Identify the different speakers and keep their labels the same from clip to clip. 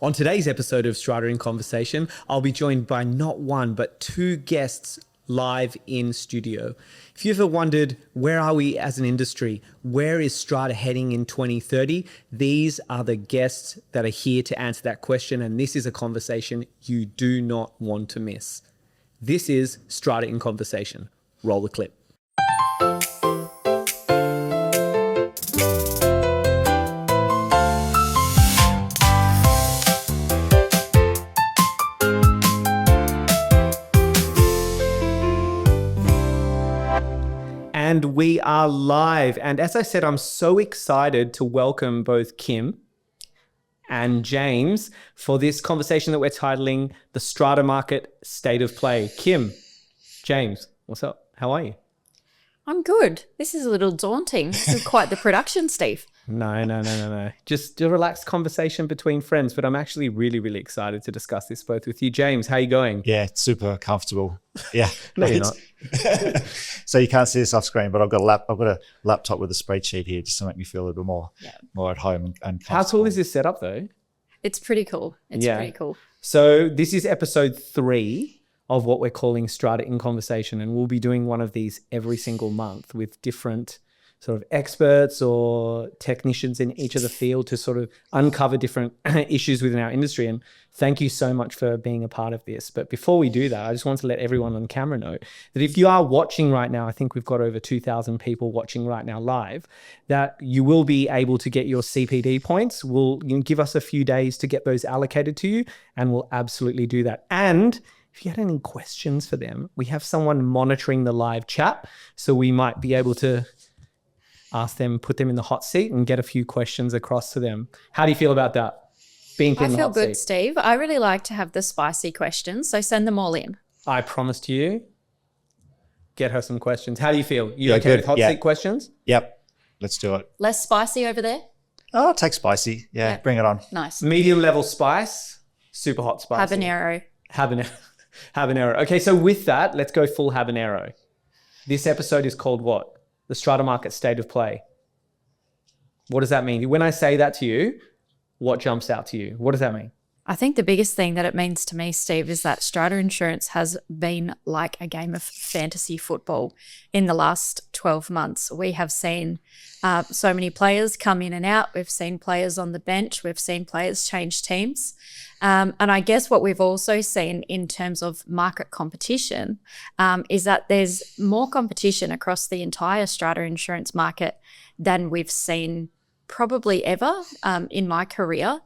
Speaker 1: On today's episode of Strata in Conversation, I'll be joined by not one, but two guests live in studio. If you ever wondered, where are we as an industry? Where is Strata heading in 2030? These are the guests that are here to answer that question. And this is a conversation you do not want to miss. This is Strata in Conversation. Roll the clip. And we are live. And as I said, I'm so excited to welcome both Kim and James for this conversation that we're titling The Strata Market State of Play. Kim, James, what's up? How are you?
Speaker 2: I'm good. This is a little daunting. This is quite the production, Steve.
Speaker 1: No. Just a relaxed conversation between friends. But I'm actually really excited to discuss this both with you. James, how are you going?
Speaker 3: Yeah, super comfortable. Yeah.
Speaker 1: No, you're not.
Speaker 3: So you can't see this off screen, but I've got a laptop with a spreadsheet here just to make me feel a little more at home and comfortable.
Speaker 1: How cool is this setup though?
Speaker 2: It's pretty cool. It's pretty cool.
Speaker 1: So this is episode 3 of what we're calling Strata in Conversation. And we'll be doing one of these every single month with different sort of experts or technicians in each of the field to sort of uncover different issues within our industry. And thank you so much for being a part of this. But before we do that, I just want to let everyone on camera know that if you are watching right now, I think we've got over 2,000 people watching right now live, that you will be able to get your CPD points. Give us a few days to get those allocated to you, and we'll absolutely do that. And if you had any questions for them, we have someone monitoring the live chat, so we might be able to ask them, put them in the hot seat and get a few questions across to them. How do you feel about that? Being put in the hot seat.
Speaker 2: I feel good, Steve. I really like to have the spicy questions, so send them all in.
Speaker 1: I promised you, get her some questions. How do you feel? You okay with hot seat questions?
Speaker 3: Yep, let's do it.
Speaker 2: Less spicy over there?
Speaker 3: Oh, I'll take spicy. Yeah, bring it on.
Speaker 2: Nice.
Speaker 1: Medium level spice, super hot spicy. Habanero. Okay, so with that, let's go full habanero. This episode is called what? The Strata Market State of Play. What does that mean? When I say that to you, what jumps out to you? What does that mean?
Speaker 2: I think the biggest thing that it means to me, Steve, is that Strata Insurance has been like a game of fantasy football in the last 12 months. We have seen so many players come in and out. We've seen players on the bench. We've seen players change teams. And I guess what we've also seen in terms of market competition is that there's more competition across the entire Strata Insurance market than we've seen probably ever in my career.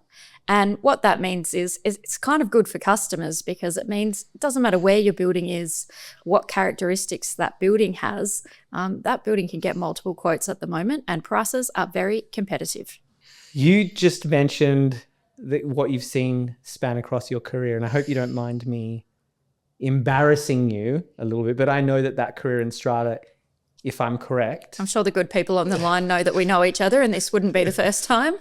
Speaker 2: And what that means is it's kind of good for customers, because it means it doesn't matter where your building is, what characteristics that building has, that building can get multiple quotes at the moment, and prices are very competitive.
Speaker 1: You just mentioned what you've seen span across your career, and I hope you don't mind me embarrassing you a little bit, but I know that career in Strata, if I'm correct.
Speaker 2: I'm sure the good people on the line know that we know each other, and this wouldn't be the first time.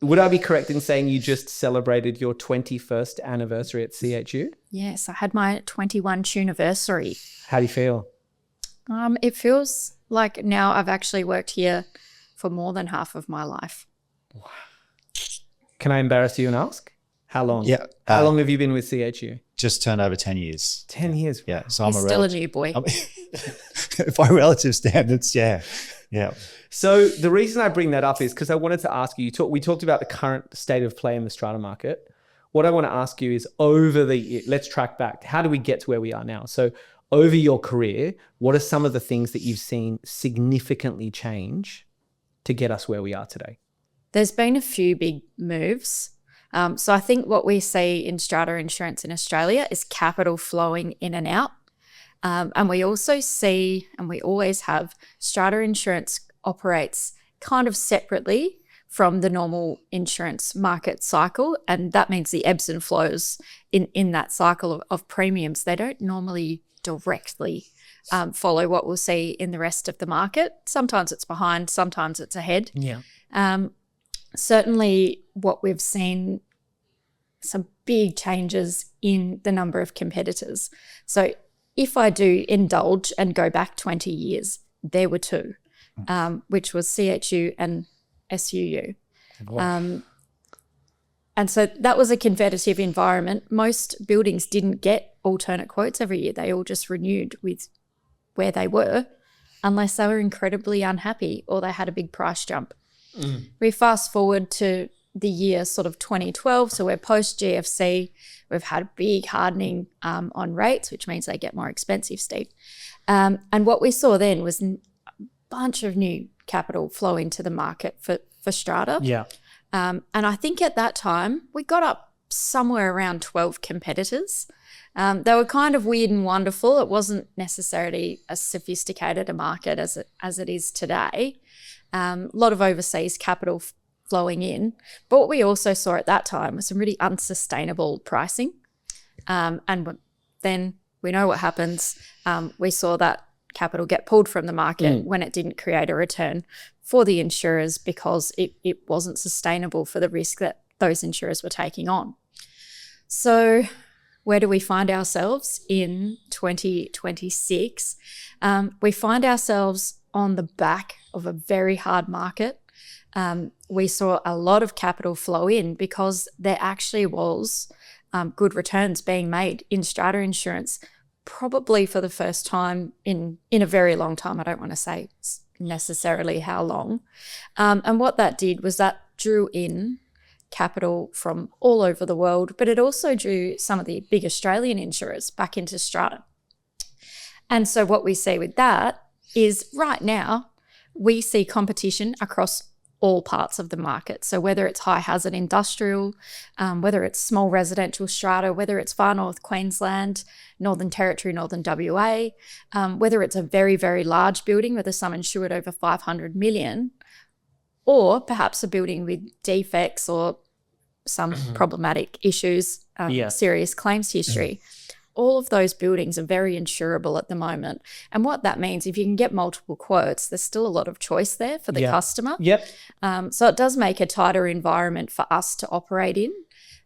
Speaker 1: Would I be correct in saying you just celebrated your 21st anniversary at CHU?
Speaker 2: Yes, I had my 21 anniversary.
Speaker 1: How do you feel?
Speaker 2: It feels like now I've actually worked here for more than half of my life.
Speaker 1: Wow. Can I embarrass you and ask? How long?
Speaker 3: Yeah.
Speaker 1: How long have you been with CHU?
Speaker 3: Just turned over 10 years.
Speaker 1: 10 years?
Speaker 3: Yeah. So
Speaker 2: He's still a new boy.
Speaker 3: By relative standards, yeah.
Speaker 1: So the reason I bring that up is because I wanted to ask you, we talked about the current state of play in the Strata market. What I want to ask you is let's track back. How do we get to where we are now? So over your career, what are some of the things that you've seen significantly change to get us where we are today?
Speaker 2: There's been a few big moves. So I think what we see in Strata Insurance in Australia is capital flowing in and out. And we also see, and we always have, Strata Insurance operates kind of separately from the normal insurance market cycle. And that means the ebbs and flows in that cycle of premiums, they don't normally directly follow what we'll see in the rest of the market. Sometimes it's behind, sometimes it's ahead.
Speaker 1: Yeah.
Speaker 2: Certainly what we've seen, some big changes in the number of competitors. So if I do indulge and go back 20 years, there were 2, which was CHU and SUU. And so that was a competitive environment. Most buildings didn't get alternate quotes every year. They all just renewed with where they were, unless they were incredibly unhappy or they had a big price jump. We fast forward to the year sort of 2012, so we're post GFC. We've had a big hardening on rates, which means they get more expensive, Steve. And what we saw then was a bunch of new capital flow into the market for Strata.
Speaker 1: Yeah.
Speaker 2: And I think at that time, we got up somewhere around 12 competitors. They were kind of weird and wonderful. It wasn't necessarily as sophisticated a market as it is today. A lot of overseas capital flowing in. But what we also saw at that time was some really unsustainable pricing. And then we know what happens. We saw that capital get pulled from the market when it didn't create a return for the insurers because it wasn't sustainable for the risk that those insurers were taking on. So where do we find ourselves in 2026? We find ourselves on the back of a very hard market. We saw a lot of capital flow in because there actually was good returns being made in strata insurance, probably for the first time in a very long time. I don't want to say necessarily how long. And what that did was that drew in capital from all over the world, but it also drew some of the big Australian insurers back into strata. And so what we see with that is right now we see competition across all parts of the market. So whether it's high hazard industrial, whether it's small residential strata, whether it's far north Queensland, Northern Territory, Northern WA, whether it's a very, very large building with a sum insured over 500 million, or perhaps a building with defects or some problematic issues, serious claims history. All of those buildings are very insurable at the moment. And what that means, if you can get multiple quotes, there's still a lot of choice there for the customer.
Speaker 1: Yep.
Speaker 2: So it does make a tighter environment for us to operate in.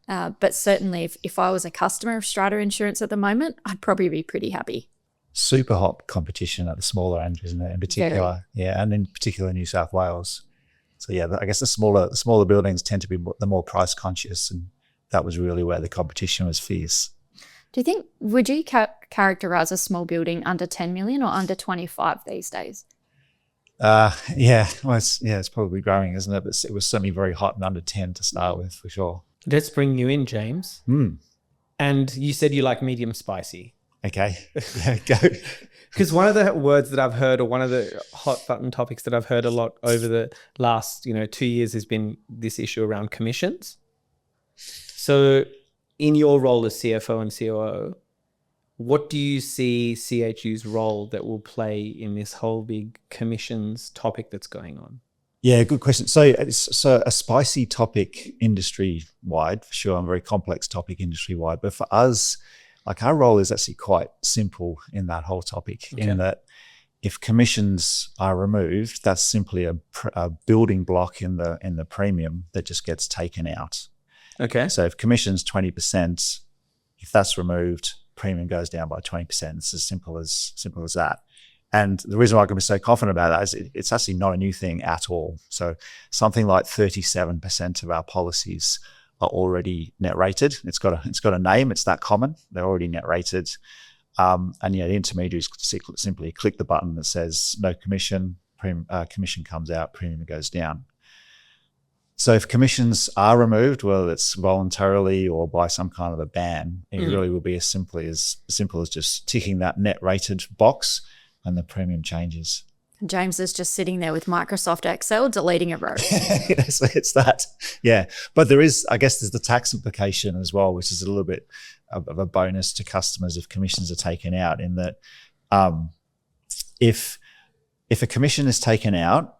Speaker 2: But certainly if I was a customer of Strata Insurance at the moment, I'd probably be pretty happy.
Speaker 3: Super hot competition at the smaller end, isn't it, in particular? Very. Yeah, and in particular New South Wales. So yeah, I guess the smaller buildings tend to be the more price conscious, and that was really where the competition was fierce.
Speaker 2: Do you think, would you characterise a small building under 10 million or under 25 these days?
Speaker 3: Yeah, well, it's probably growing, isn't it? But it was certainly very hot and under 10 to start with, for sure.
Speaker 1: Let's bring you in, James. And you said you like medium spicy.
Speaker 3: Okay, yeah, go.
Speaker 1: Because one of the words that I've heard, or one of the hot button topics that I've heard a lot over the last 2 years has been this issue around commissions. So in your role as CFO and COO, what do you see CHU's role that will play in this whole big commissions topic that's going on?
Speaker 3: Yeah, good question. So it's a spicy topic industry-wide, for sure, and a very complex topic industry-wide. But for us, like, our role is actually quite simple in that whole topic, in that if commissions are removed, that's simply a building block in the premium that just gets taken out.
Speaker 1: Okay.
Speaker 3: So if commission's 20%, if that's removed, premium goes down by 20%. It's as simple as that. And the reason why I can be so confident about that is it's actually not a new thing at all. So something like 37% of our policies are already net rated. It's got a name. It's that common. They're already net rated. And the intermediaries simply click the button that says no commission. Commission comes out. Premium goes down. So if commissions are removed, whether it's voluntarily or by some kind of a ban, it really will be as simple as just ticking that net rated box, and the premium changes.
Speaker 2: James is just sitting there with Microsoft Excel deleting a row.
Speaker 3: It's that, yeah. But there's the tax implication as well, which is a little bit of a bonus to customers if commissions are taken out, in that if a commission is taken out,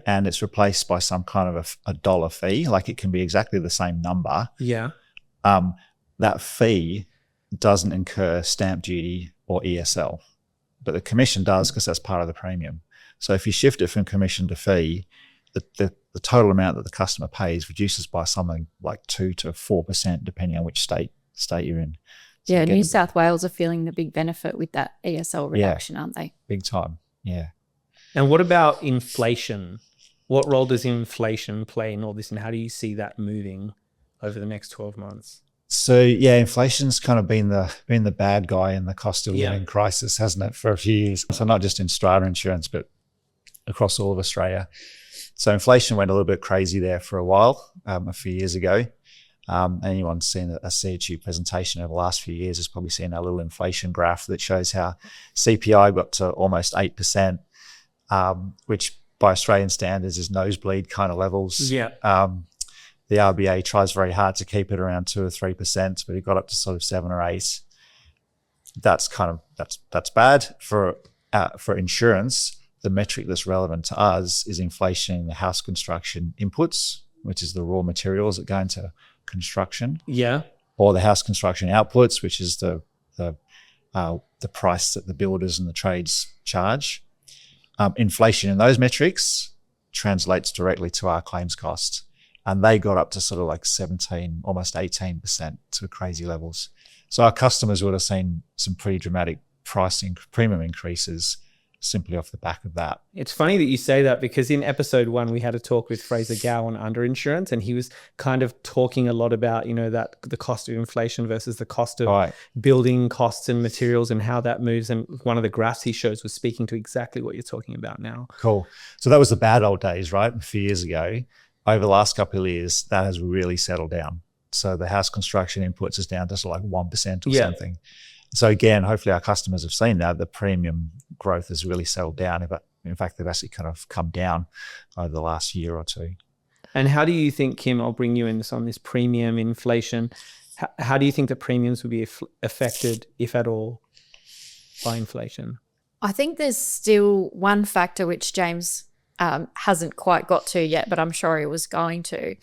Speaker 3: and it's replaced by some kind of a dollar fee, like it can be exactly the same number.
Speaker 1: Yeah.
Speaker 3: That fee doesn't incur stamp duty or ESL, but the commission does, because that's part of the premium. So if you shift it from commission to fee, the total amount that the customer pays reduces by something like 2 to 4%, depending on which state you're in. So
Speaker 2: New South Wales are feeling the big benefit with that ESL reduction, aren't they?
Speaker 3: Big time, yeah.
Speaker 1: And what about inflation? What role does inflation play in all this, and how do you see that moving over the next 12 months?
Speaker 3: So yeah, inflation's kind of been the bad guy in the cost of living crisis, hasn't it, for a few years? So not just in Strata insurance, but across all of Australia. So inflation went a little bit crazy there for a while, a few years ago. Anyone seen a CHU presentation over the last few years has probably seen a little inflation graph that shows how CPI got to almost 8%, which by Australian standards is nosebleed kind of levels.
Speaker 1: Yeah.
Speaker 3: The RBA tries very hard to keep it around 2 or 3%, but it got up to sort of 7 or 8. That's bad for insurance. The metric that's relevant to us is inflation in the house construction inputs, which is the raw materials that go into construction.
Speaker 1: Yeah.
Speaker 3: Or the house construction outputs, which is the price that the builders and the trades charge. Inflation in those metrics translates directly to our claims cost. And they got up to sort of like 17, almost 18% to crazy levels. So our customers would have seen some pretty dramatic premium increases simply off the back of that.
Speaker 1: It's funny that you say that, because in episode 1, we had a talk with Fraser Gow on underinsurance, and he was kind of talking a lot about, that the cost of inflation versus the cost of building costs and materials and how that moves. And one of the graphs he shows was speaking to exactly what you're talking about now.
Speaker 3: Cool. So that was the bad old days, right? A few years ago. Over the last couple of years, that has really settled down. So the house construction inputs is down to sort of like 1% or something. So again, hopefully our customers have seen that the premium growth has really settled down. But in fact, they've actually kind of come down over the last year or two.
Speaker 1: And how do you think, Kim, I'll bring you in on this premium inflation. How do you think the premiums will be affected, if at all, by inflation?
Speaker 2: I think there's still one factor which James hasn't quite got to yet, but I'm sure he was going to,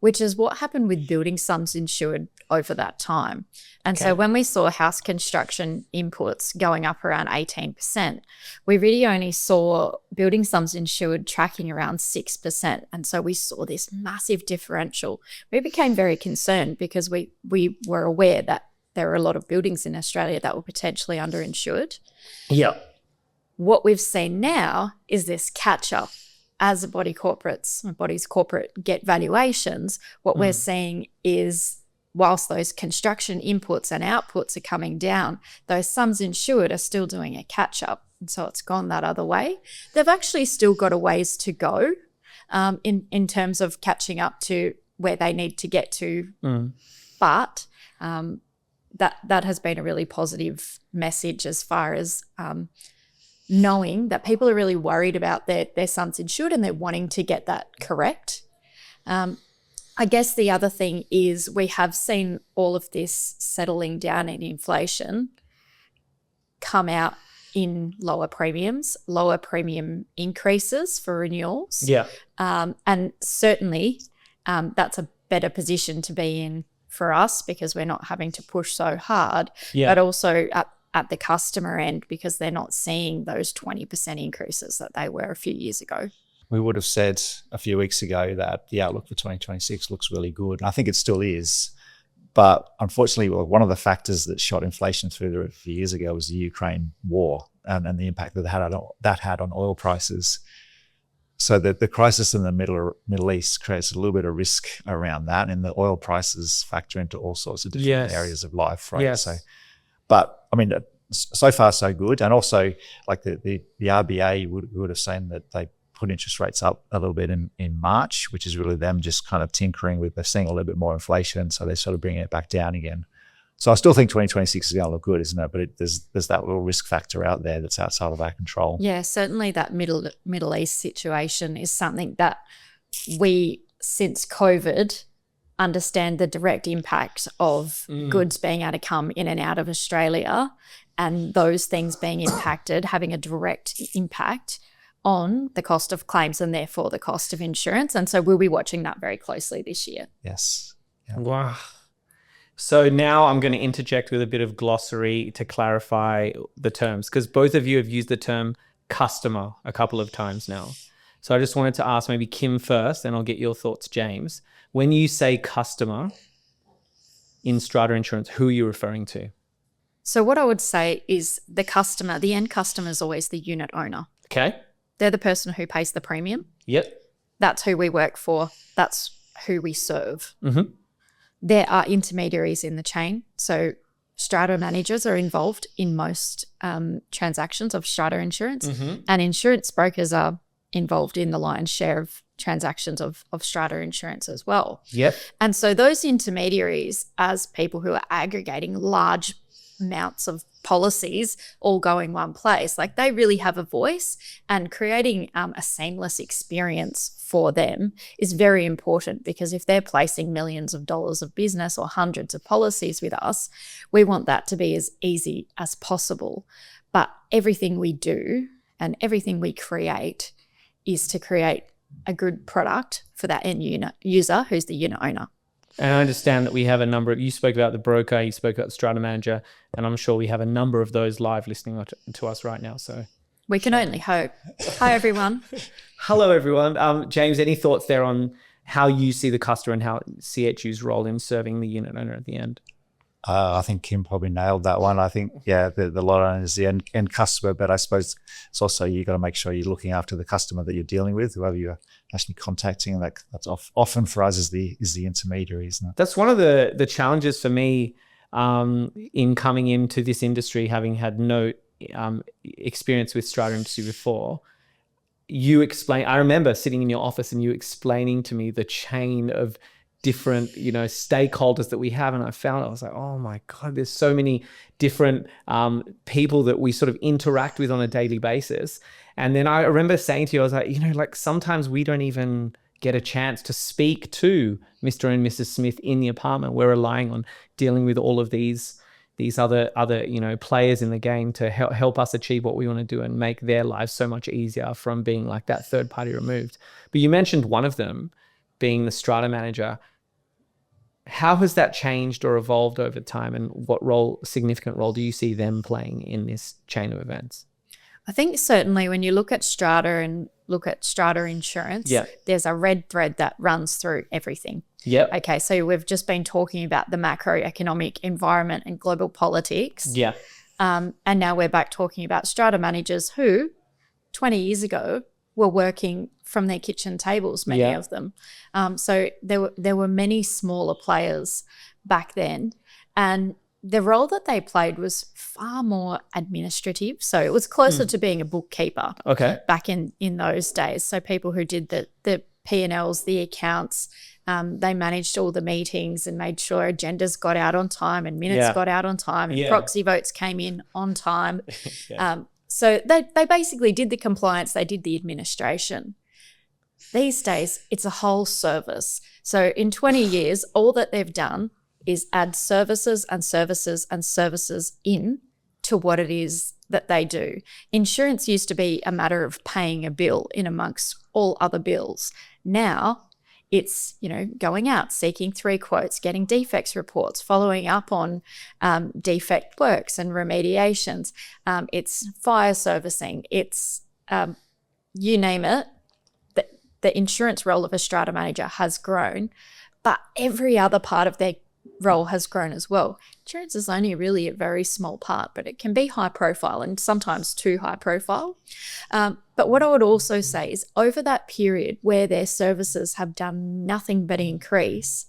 Speaker 2: which is what happened with building sums insured over that time. And so when we saw house construction inputs going up around 18%, we really only saw building sums insured tracking around 6%. And so we saw this massive differential. We became very concerned because we were aware that there are a lot of buildings in Australia that were potentially underinsured.
Speaker 1: Yeah.
Speaker 2: What we've seen now is this catch up. As bodies corporate get valuations, what we're seeing is, whilst those construction inputs and outputs are coming down, those sums insured are still doing a catch up. And so it's gone that other way. They've actually still got a ways to go in terms of catching up to where they need to get to. But that has been a really positive message as far as knowing that people are really worried about their sums insured and they're wanting to get that correct. I guess the other thing is we have seen all of this settling down in inflation come out in lower premiums, lower premium increases for renewals.
Speaker 1: Yeah.
Speaker 2: And certainly that's a better position to be in for us because we're not having to push so hard, but also at the customer end because they're not seeing those 20% increases that they were a few years ago.
Speaker 3: We would have said a few weeks ago that the outlook for 2026 looks really good. And I think it still is. But unfortunately, one of the factors that shot inflation through the roof a few years ago was the Ukraine war and the impact that had on oil prices. So the crisis in the Middle East creates a little bit of risk around that, and the oil prices factor into all sorts of different areas of life, right?
Speaker 1: Yes.
Speaker 3: So, but I mean, so far so good. And also, like the RBA would have seen that they put interest rates up a little bit in March, which is really them just kind of tinkering with, they're seeing a little bit more inflation, so they're sort of bringing it back down again. So I still think 2026 is going to look good, isn't it? But there's that little risk factor out there that's outside of our control.
Speaker 2: Yeah, certainly that Middle East situation is something that we, since COVID, understand the direct impact of goods being able to come in and out of Australia, and those things being impacted, having a direct impact on the cost of claims and therefore the cost of insurance. And so we'll be watching that very closely this year.
Speaker 3: Yes. Yeah.
Speaker 1: Wow. So now I'm going to interject with a bit of glossary to clarify the terms, because both of you have used the term customer a couple of times now. So I just wanted to ask maybe Kim first, and I'll get your thoughts, James. When you say customer in Strata Insurance, who are you referring to?
Speaker 2: So what I would say is the customer, the end customer is always the unit owner.
Speaker 1: Okay.
Speaker 2: They're the person who pays the premium.
Speaker 1: Yep.
Speaker 2: That's who we work for. That's who we serve.
Speaker 1: Mm-hmm.
Speaker 2: there are intermediaries in the chain. So strata managers are involved in most transactions of strata insurance, and insurance brokers are involved in the lion's share of transactions of strata insurance as well.
Speaker 1: Yep.
Speaker 2: And so those intermediaries, as people who are aggregating large amounts of policies all going one place, like they really have a voice, and creating a seamless experience for them is very important, because if they're placing millions of dollars of business or hundreds of policies with us, we want that to be as easy as possible. But everything we do and everything we create is to create a good product for that end user who's the unit owner.
Speaker 1: And I understand that we have a number of, you spoke about the broker, you spoke about the strata manager, and I'm sure we have a number of those live listening to us right now. So
Speaker 2: we can only hope. Hi, everyone.
Speaker 1: Hello, everyone. James, any thoughts there on how you see the customer and how CHU's role in serving the unit owner at the end?
Speaker 3: I think Kim probably nailed that one. I think, the lot owner is the end customer, but I suppose it's also, you got to make sure you're looking after the customer that you're dealing with, whoever you're actually contacting, and that's often for us is the intermediary, isn't it?
Speaker 1: That's one of the challenges for me in coming into this industry, having had no experience with strata industry before. I remember sitting in your office and you explaining to me the chain of different, stakeholders that we have. And I was like, oh my God, there's so many different people that we sort of interact with on a daily basis. And then I remember saying to you, I was like, sometimes we don't even get a chance to speak to Mr. and Mrs. Smith in the apartment. We're relying on dealing with all of these other players in the game to help us achieve what we want to do and make their lives so much easier from being like that third party removed. But you mentioned one of them being the strata manager. How has that changed or evolved over time, and what significant role do you see them playing in this chain of events?
Speaker 2: I think certainly when you look at strata and look at strata insurance, there's a red thread that runs through everything.
Speaker 1: Yep.
Speaker 2: Okay, so we've just been talking about the macroeconomic environment and global politics.
Speaker 1: Yeah.
Speaker 2: And now we're back talking about strata managers who 20 years ago were working from their kitchen tables, many of them. So there were many smaller players back then, and the role that they played was far more administrative. So it was closer to being a bookkeeper back in those days. So people who did the P&Ls, the accounts, they managed all the meetings and made sure agendas got out on time and minutes got out on time and proxy votes came in on time. So they basically did the compliance, they did the administration. These days, it's a whole service. So in 20 years, all that they've done is add services and services and services in to what it is that they do. Insurance used to be a matter of paying a bill in amongst all other bills. Now it's, going out, seeking 3 quotes, getting defects reports, following up on defect works and remediations. It's fire servicing. It's, you name it. The insurance role of a strata manager has grown, but every other part of their role has grown as well. Insurance is only really a very small part, but it can be high profile and sometimes too high profile. But what I would also say is over that period where their services have done nothing but increase,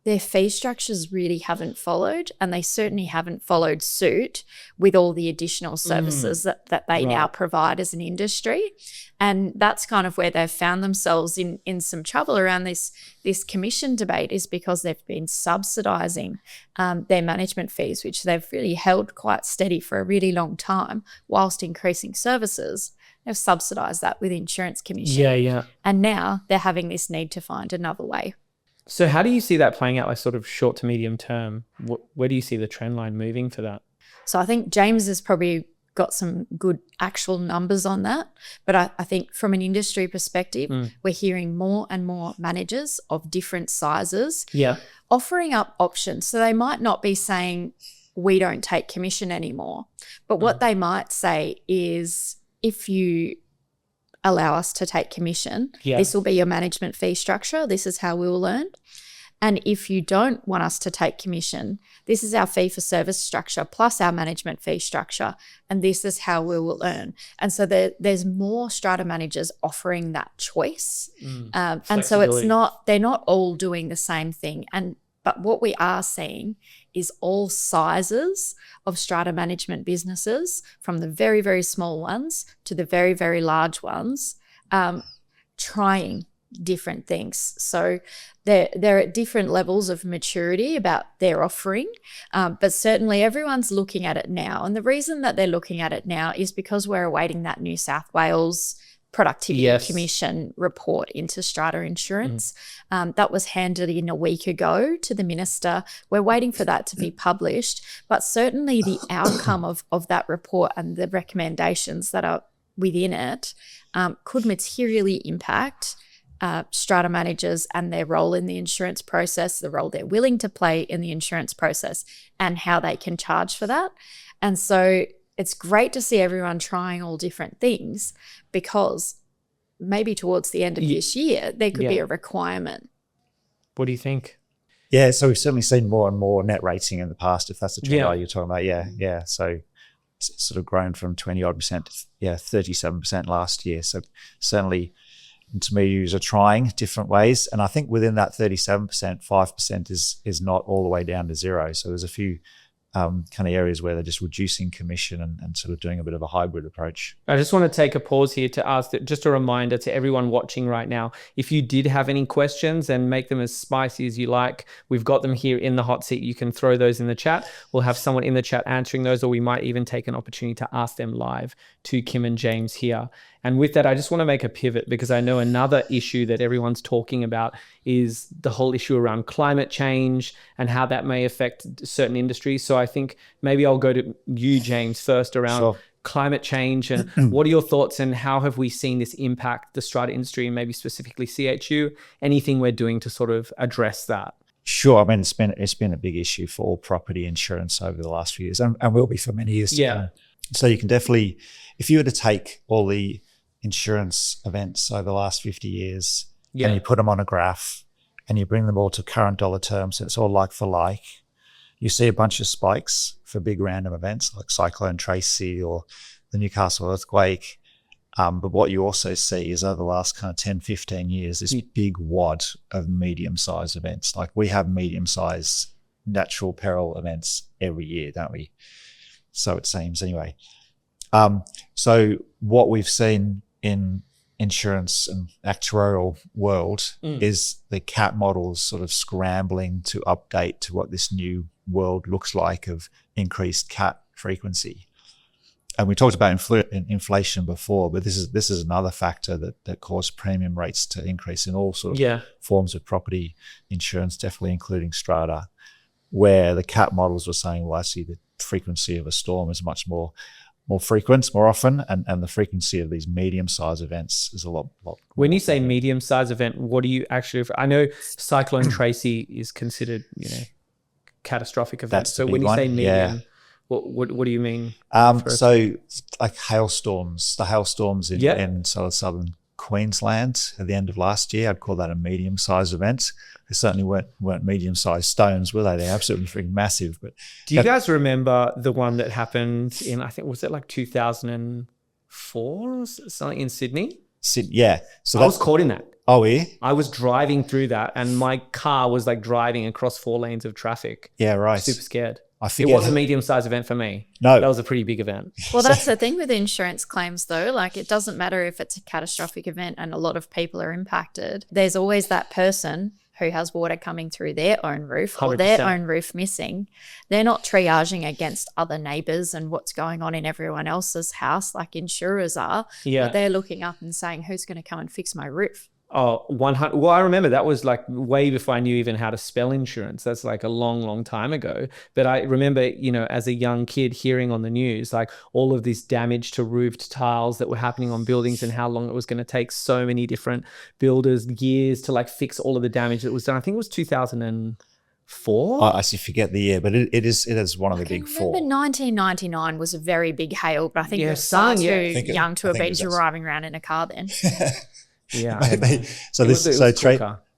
Speaker 2: their fee structures really haven't followed, and they certainly haven't followed suit with all the additional services that they now provide as an industry. And that's kind of where they've found themselves in some trouble around this commission debate, is because they've been subsidising their management fees, which they've really held quite steady for a really long time, whilst increasing services. They've subsidised that with insurance commission.
Speaker 1: Yeah.
Speaker 2: And now they're having this need to find another way.
Speaker 1: So how do you see that playing out, like sort of short to medium term? Where do you see the trend line moving for that?
Speaker 2: So I think James has probably got some good actual numbers on that. But I think from an industry perspective, we're hearing more and more managers of different sizes offering up options. So they might not be saying, we don't take commission anymore. But what they might say is, if you allow us to take commission, this will be your management fee structure. This is how we will earn. And if you don't want us to take commission, this is our fee for service structure plus our management fee structure, and this is how we will earn. And so there's more strata managers offering that choice. And so they're not all doing the same thing. And But what we are seeing is all sizes of strata management businesses, from the very, very small ones to the very, very large ones, trying different things. So they're at different levels of maturity about their offering, but certainly everyone's looking at it now. And the reason that they're looking at it now is because we're awaiting that New South Wales Productivity Commission report into strata insurance. That was handed in a week ago to the minister. We're waiting for that to be published, but certainly the outcome of that report and the recommendations that are within it could materially impact strata managers and their role in the insurance process, the role they're willing to play in the insurance process, and how they can charge for that. And so it's great to see everyone trying all different things, because maybe towards the end of this year, there could be a requirement.
Speaker 1: What do you think?
Speaker 3: Yeah, so we've certainly seen more and more net rating in the past, if that's the trend you're talking about. Yeah. So it's sort of grown from 20-odd% to 37% last year. So certainly intermediaries are trying different ways. And I think within that 37%, 5% is not all the way down to zero. So there's a few kind of areas where they're just reducing commission and sort of doing a bit of a hybrid approach.
Speaker 1: I just want to take a pause here to ask that, just a reminder to everyone watching right now, if you did have any questions, and make them as spicy as you like, we've got them here in the hot seat. You can throw those in the chat. We'll have someone in the chat answering those, or we might even take an opportunity to ask them live to Kim and James here. And with that, I just want to make a pivot, because I know another issue that everyone's talking about is the whole issue around climate change and how that may affect certain industries. So I think maybe I'll go to you, James, first around climate change, and what are your thoughts, and how have we seen this impact the strata industry, and maybe specifically CHU, anything we're doing to sort of address that?
Speaker 3: Sure. I mean, it's been a big issue for all property insurance over the last few years, and will be for many years to come. So you can definitely, if you were to take all the insurance events over the last 50 years and you put them on a graph and you bring them all to current dollar terms, and it's all like for like, you see a bunch of spikes for big random events like Cyclone Tracy or the Newcastle earthquake. But what you also see is over the last kind of 10, 15 years, this big wad of medium-sized events. Like, we have medium-sized natural peril events every year, don't we? So it seems anyway. So what we've seen in insurance and actuarial world is the CAT models sort of scrambling to update to what this new world looks like of increased CAT frequency. And we talked about inflation before, but this is another factor that caused premium rates to increase in all sort of forms of property insurance, definitely including strata, where the CAT models were saying, well, actually the frequency of a storm is much more frequent, more often, and the frequency of these medium-sized events is a lot.
Speaker 1: When you say medium-sized event, what do you actually? I know Cyclone Tracy is considered, catastrophic event. So when you say medium, what do you mean?
Speaker 3: So like hailstorms, the hailstorms in sort of southern Queensland at the end of last year, I'd call that a medium-sized event. They certainly weren't medium-sized stones, were they? They're absolutely freaking massive. But
Speaker 1: do you guys remember the one that happened in, I think, was it like 2004 or something in Sydney?
Speaker 3: Yeah. So
Speaker 1: I was caught in that.
Speaker 3: Oh, yeah?
Speaker 1: I was driving through that, and my car was like driving across 4 lanes of traffic.
Speaker 3: Yeah, right.
Speaker 1: Super scared.
Speaker 3: It
Speaker 1: was a medium-sized event for me.
Speaker 3: No.
Speaker 1: That was a pretty big event.
Speaker 2: Well, that's the thing with insurance claims, though. Like, it doesn't matter if it's a catastrophic event and a lot of people are impacted. There's always that person who has water coming through their own roof 100%. Or their own roof missing. They're not triaging against other neighbours and what's going on in everyone else's house like insurers are.
Speaker 1: Yeah.
Speaker 2: But they're looking up and saying, who's going to come and fix my roof?
Speaker 1: Oh, 100. Well, I remember that was like way before I knew even how to spell insurance. That's like a long, long time ago. But I remember, as a young kid hearing on the news, like all of this damage to roofed tiles that were happening on buildings and how long it was going to take so many different builders years to like fix all of the damage that was done. I think it was 2004.
Speaker 3: I actually forget the year, but it is one of the big four.
Speaker 2: I remember 1999 was a very big hail, but I think you're far too young to have been driving around in a car then.
Speaker 1: Yeah.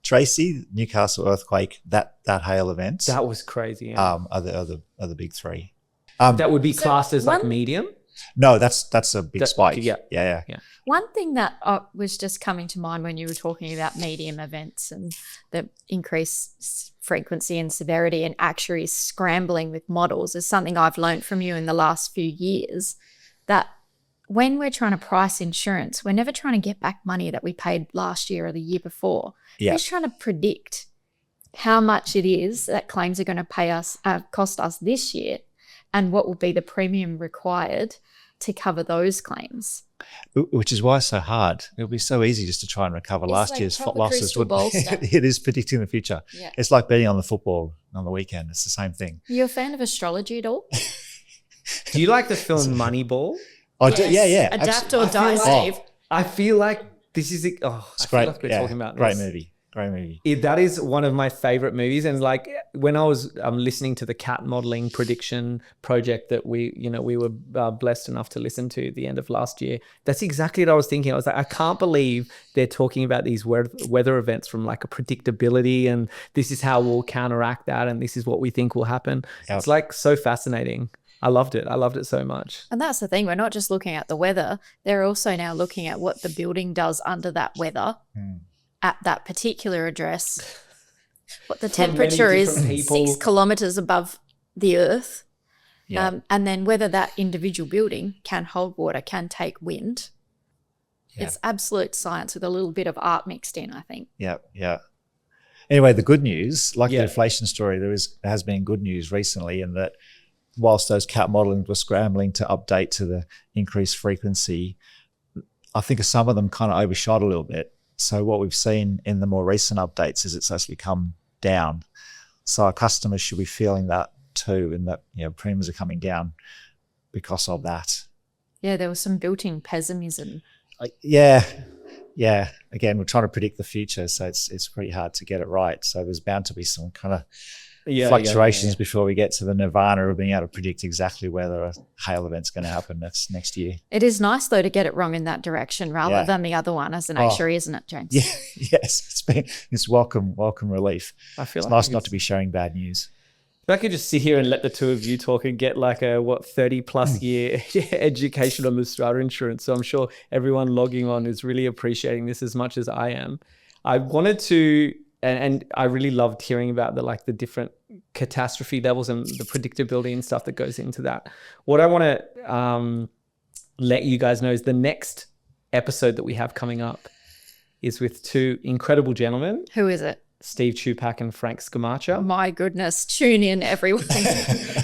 Speaker 3: Tracy, Newcastle earthquake, that hail event.
Speaker 1: That was crazy. Yeah.
Speaker 3: Are the big three.
Speaker 1: That would be classed as like medium?
Speaker 3: No, that's a big spike. Yeah.
Speaker 2: One thing that was just coming to mind when you were talking about medium events and the increased frequency and severity and actuaries scrambling with models is something I've learned from you in the last few years, that when we're trying to price insurance, we're never trying to get back money that we paid last year or the year before.
Speaker 3: Yeah.
Speaker 2: We're just trying to predict how much it is that claims are going to cost us this year and what will be the premium required to cover those claims.
Speaker 3: Which is why it's so hard. It'll be so easy just to try and recover last
Speaker 2: like
Speaker 3: year's
Speaker 2: proper
Speaker 3: losses.
Speaker 2: crystal ball stuff.
Speaker 3: It is predicting the future.
Speaker 2: Yeah.
Speaker 3: It's like betting on the football on the weekend. It's the same thing.
Speaker 2: Are you a fan of astrology at all?
Speaker 1: Do you like the film Moneyball?
Speaker 3: Oh,
Speaker 2: Yes.
Speaker 3: yeah.
Speaker 2: Adapt or die, Steve.
Speaker 1: I feel like this is
Speaker 3: It's
Speaker 1: I
Speaker 3: great.
Speaker 1: feel like we're talking about
Speaker 3: great
Speaker 1: this.
Speaker 3: movie. Great movie.
Speaker 1: That is one of my favorite movies. And like when I was listening to the cat modeling prediction project that we were blessed enough to listen to at the end of last year, that's exactly what I was thinking. I was like, I can't believe they're talking about these weather events from like a predictability, and this is how we'll counteract that, and this is what we think will happen.
Speaker 3: Yep.
Speaker 1: It's like so fascinating. I loved it. I loved it so much.
Speaker 2: And that's the thing. We're not just looking at the weather. They're also now looking at what the building does under that weather at that particular address, what the
Speaker 1: From many
Speaker 2: temperature is
Speaker 1: different people.
Speaker 2: 6 kilometres above the earth,
Speaker 3: Yeah.
Speaker 2: and then whether that individual building can hold water, can take wind.
Speaker 3: Yeah.
Speaker 2: It's absolute science with a little bit of art mixed in, I think.
Speaker 3: Yeah. Anyway, the good news, like
Speaker 1: Yeah.
Speaker 3: the inflation story, there has been good news recently in that whilst those cat modelling were scrambling to update to the increased frequency, I think some of them kind of overshot a little bit. So what we've seen in the more recent updates is it's actually come down. So our customers should be feeling that too, and that premiums are coming down because of that.
Speaker 2: Yeah, there was some built-in pessimism.
Speaker 3: Yeah. Again, we're trying to predict the future, so it's pretty hard to get it right. So there's bound to be some kind of fluctuations before we get to the nirvana of being able to predict exactly whether a hail event's going to happen next year.
Speaker 2: It is nice, though, to get it wrong in that direction rather than the other one as an actuary, isn't it, James?
Speaker 3: Yeah, yes, it's welcome relief.
Speaker 1: I feel
Speaker 3: It's
Speaker 1: like
Speaker 3: nice not to be sharing bad news.
Speaker 1: If I could just sit here and let the two of you talk and get like a 30 plus year education on the Strata insurance. So I'm sure everyone logging on is really appreciating this as much as I am. I wanted to, and I really loved hearing about the different catastrophe levels and the predictability and stuff that goes into that. What I want to let you guys know is the next episode that we have coming up is with two incredible gentlemen.
Speaker 2: Who is it?
Speaker 1: Steve Chupak and Frank Scamacha.
Speaker 2: My goodness, tune in, everyone.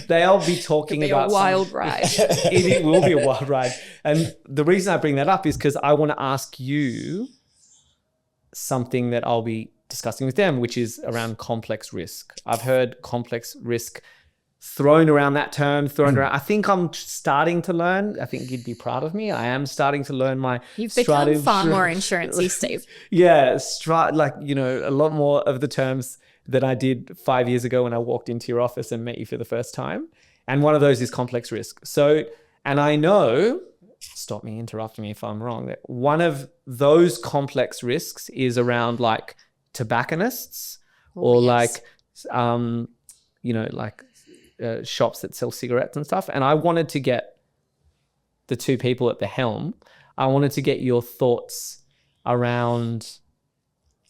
Speaker 1: They'll be talking
Speaker 2: It'll be
Speaker 1: about
Speaker 2: a wild ride.
Speaker 1: It will be a wild ride. And the reason I bring that up is because I want to ask you something that I'll be discussing with them, which is around complex risk. I've heard complex risk thrown around that term, I think I'm starting to learn. I think you'd be proud of me. I am starting to learn my
Speaker 2: You've
Speaker 1: Strata
Speaker 2: become far more
Speaker 1: insurance.
Speaker 2: insurance-y, Steve.
Speaker 1: Yeah, a lot more of the terms that I did 5 years ago when I walked into your office and met you for the first time. And one of those is complex risk. So, and I know, stop me, interrupt me if I'm wrong, that one of those complex risks is around like tobacconists shops that sell cigarettes and stuff. And I wanted to get the two people at the helm. I wanted to get your thoughts around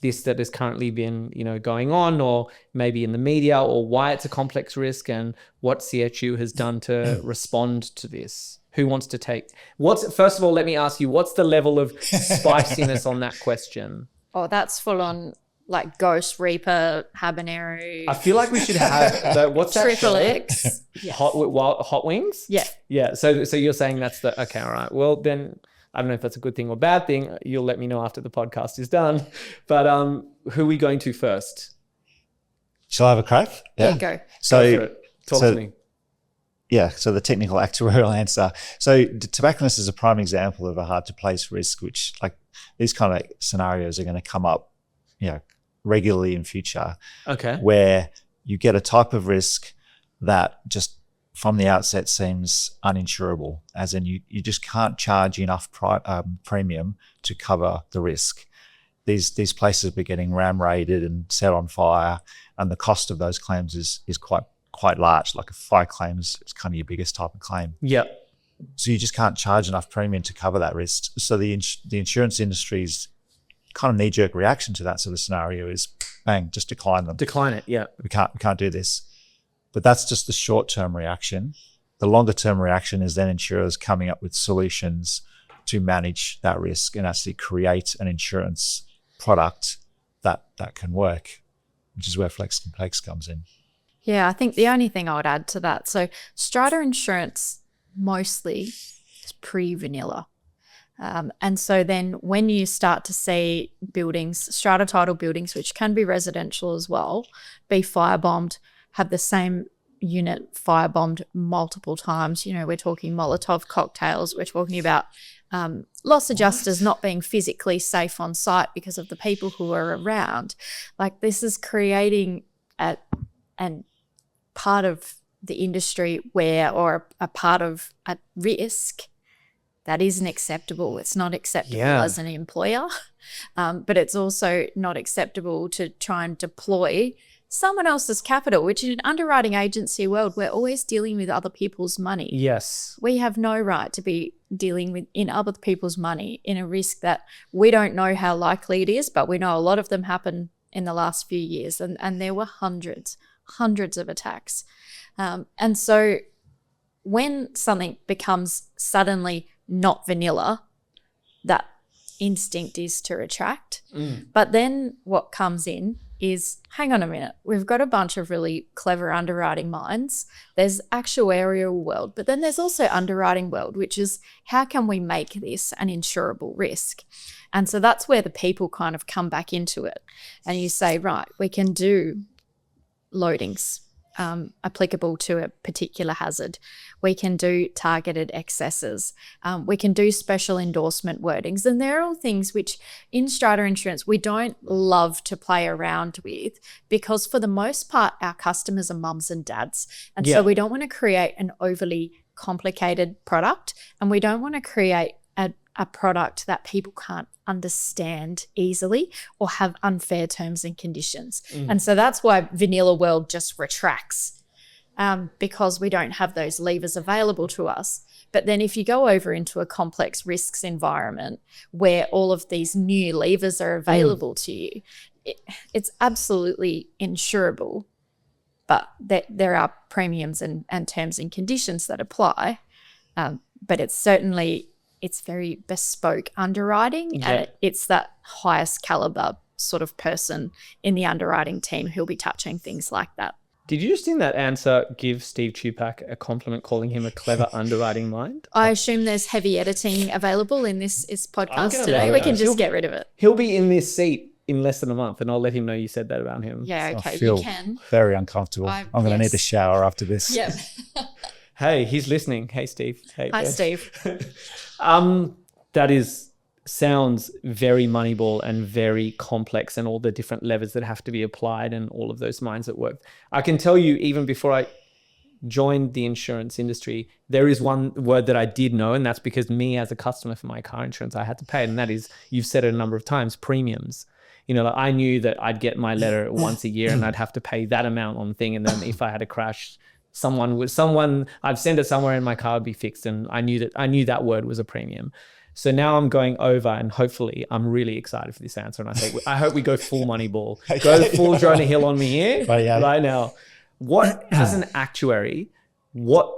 Speaker 1: this that has currently been, going on, or maybe in the media, or why it's a complex risk and what CHU has done to respond to this. Who wants to take? First of all, let me ask you, what's the level of spiciness on that question?
Speaker 2: Oh, that's full on like Ghost Reaper, Habanero.
Speaker 1: I feel like we should have what's that?
Speaker 2: Triple
Speaker 1: show?
Speaker 2: X. Yes.
Speaker 1: Hot Wings?
Speaker 2: Yeah.
Speaker 1: Yeah. So you're saying that's okay, all right. Well, then I don't know if that's a good thing or bad thing. You'll let me know after the podcast is done. But who are we going to first?
Speaker 3: Shall I have a crack?
Speaker 2: There you go.
Speaker 1: Go for it. Talk to me.
Speaker 3: Yeah, so the technical actuarial answer. So tobacconists is a prime example of a hard to place risk, which like these kind of scenarios are going to come up, regularly in future.
Speaker 1: Okay.
Speaker 3: Where you get a type of risk that just from the outset seems uninsurable, as in you just can't charge enough premium to cover the risk. These places are getting ram raided and set on fire, and the cost of those claims is quite large. Like a fire claim is kind of your biggest type of claim.
Speaker 1: Yep.
Speaker 3: So you just can't charge enough premium to cover that risk. So the insurance industry's kind of knee-jerk reaction to that sort of scenario is bang, just decline them.
Speaker 1: Decline it. Yeah.
Speaker 3: We can't do this. But that's just the short-term reaction. The longer-term reaction is then insurers coming up with solutions to manage that risk and actually create an insurance product that can work, which is where Flex Complex comes in.
Speaker 2: Yeah, I think the only thing I would add to that, so Strata Insurance mostly is pre-vanilla. And so then when you start to see buildings, strata title buildings, which can be residential as well, be firebombed, have the same unit firebombed multiple times. You know, we're talking Molotov cocktails. We're talking about loss adjusters not being physically safe on site because of the people who are around. Like, this is creating a part of the industry or a part of a risk that isn't acceptable. It's not acceptable as an employer, but it's also not acceptable to try and deploy someone else's capital, which in an underwriting agency world, we're always dealing with other people's money.
Speaker 1: Yes.
Speaker 2: We have no right to be dealing with in other people's money in a risk that we don't know how likely it is, but we know a lot of them happen in the last few years, and there were hundreds of attacks. And so when something becomes suddenly not vanilla, that instinct is to retract. But then what comes in is, hang on a minute, we've got a bunch of really clever underwriting minds. There's actuarial world, but then there's also underwriting world, which is how can we make this an insurable risk? And so that's where the people kind of come back into it. And you say, right, we can do loadings applicable to a particular hazard. We can do targeted excesses. We can do special endorsement wordings. And they're all things which in strata insurance we don't love to play around with, because for the most part our customers are mums and dads. And so we don't want to create an overly complicated product, and we don't want to create a product that people can't understand easily or have unfair terms and conditions. And so that's why vanilla world just retracts, because we don't have those levers available to us. But then if you go over into a complex risks environment where all of these new levers are available to you, it's absolutely insurable, but there are premiums and terms and conditions that apply. But it's very bespoke underwriting, and it's that highest caliber sort of person in the underwriting team who'll be touching things like that.
Speaker 1: Did you just in that answer give Steve Chupak a compliment calling him a clever underwriting mind?
Speaker 2: I assume there's heavy editing available in this podcast today. We can just get rid of it.
Speaker 1: He'll be in this seat in less than a month, and I'll let him know you said that about him.
Speaker 2: Yeah, okay,
Speaker 3: I feel
Speaker 2: you can.
Speaker 3: very uncomfortable. I'm going to need a shower after this.
Speaker 2: Yeah.
Speaker 1: Hey, he's listening. Hey, Steve. Hey,
Speaker 2: Hi, Steve.
Speaker 1: That sounds very Moneyball and very complex, and all the different levers that have to be applied and all of those minds at work. I can tell you, even before I joined the insurance industry, there is one word that I did know, and that's because me as a customer for my car insurance, I had to pay it, and that is, you've said it a number of times, premiums. You know, like I knew that I'd get my letter once a year and I'd have to pay that amount on thing, and then if I had a crash, I've sent it somewhere and my car would be fixed, and I knew that word was a premium. So now I'm going over, and hopefully I'm really excited for this answer. And I hope we go full Moneyball, go full Jonah Hill on me here right now. What, as an actuary, what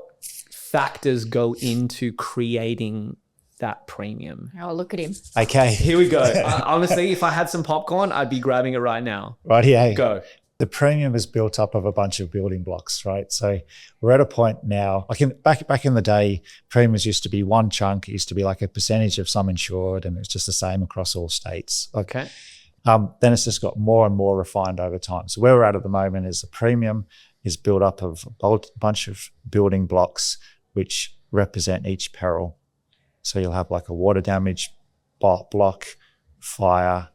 Speaker 1: factors go into creating that premium?
Speaker 2: Oh, look at him.
Speaker 3: Okay.
Speaker 1: Here we go. Honestly, if I had some popcorn, I'd be grabbing it right now.
Speaker 3: Right here.
Speaker 1: Go.
Speaker 3: The premium is built up of a bunch of building blocks, right? So we're at a point now, like back in the day, premiums used to be one chunk. It used to be like a percentage of sum insured, and it's just the same across all states.
Speaker 1: Okay.
Speaker 3: Then it's just got more and more refined over time. So where we're at the moment is the premium is built up of a bunch of building blocks which represent each peril. So you'll have like a water damage block, fire,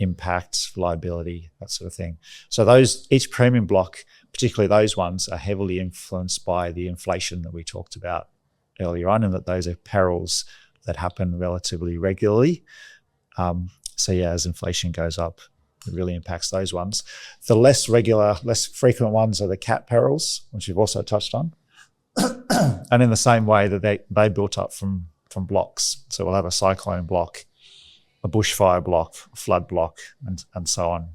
Speaker 3: impact, liability, that sort of thing. So each premium block, particularly those ones, are heavily influenced by the inflation that we talked about earlier on, and that those are perils that happen relatively regularly. So yeah, as inflation goes up, it really impacts those ones. The less frequent ones are the cat perils, which you've also touched on. And in the same way that they built up from blocks. So we'll have a cyclone block, a bushfire block, a flood block, and so on.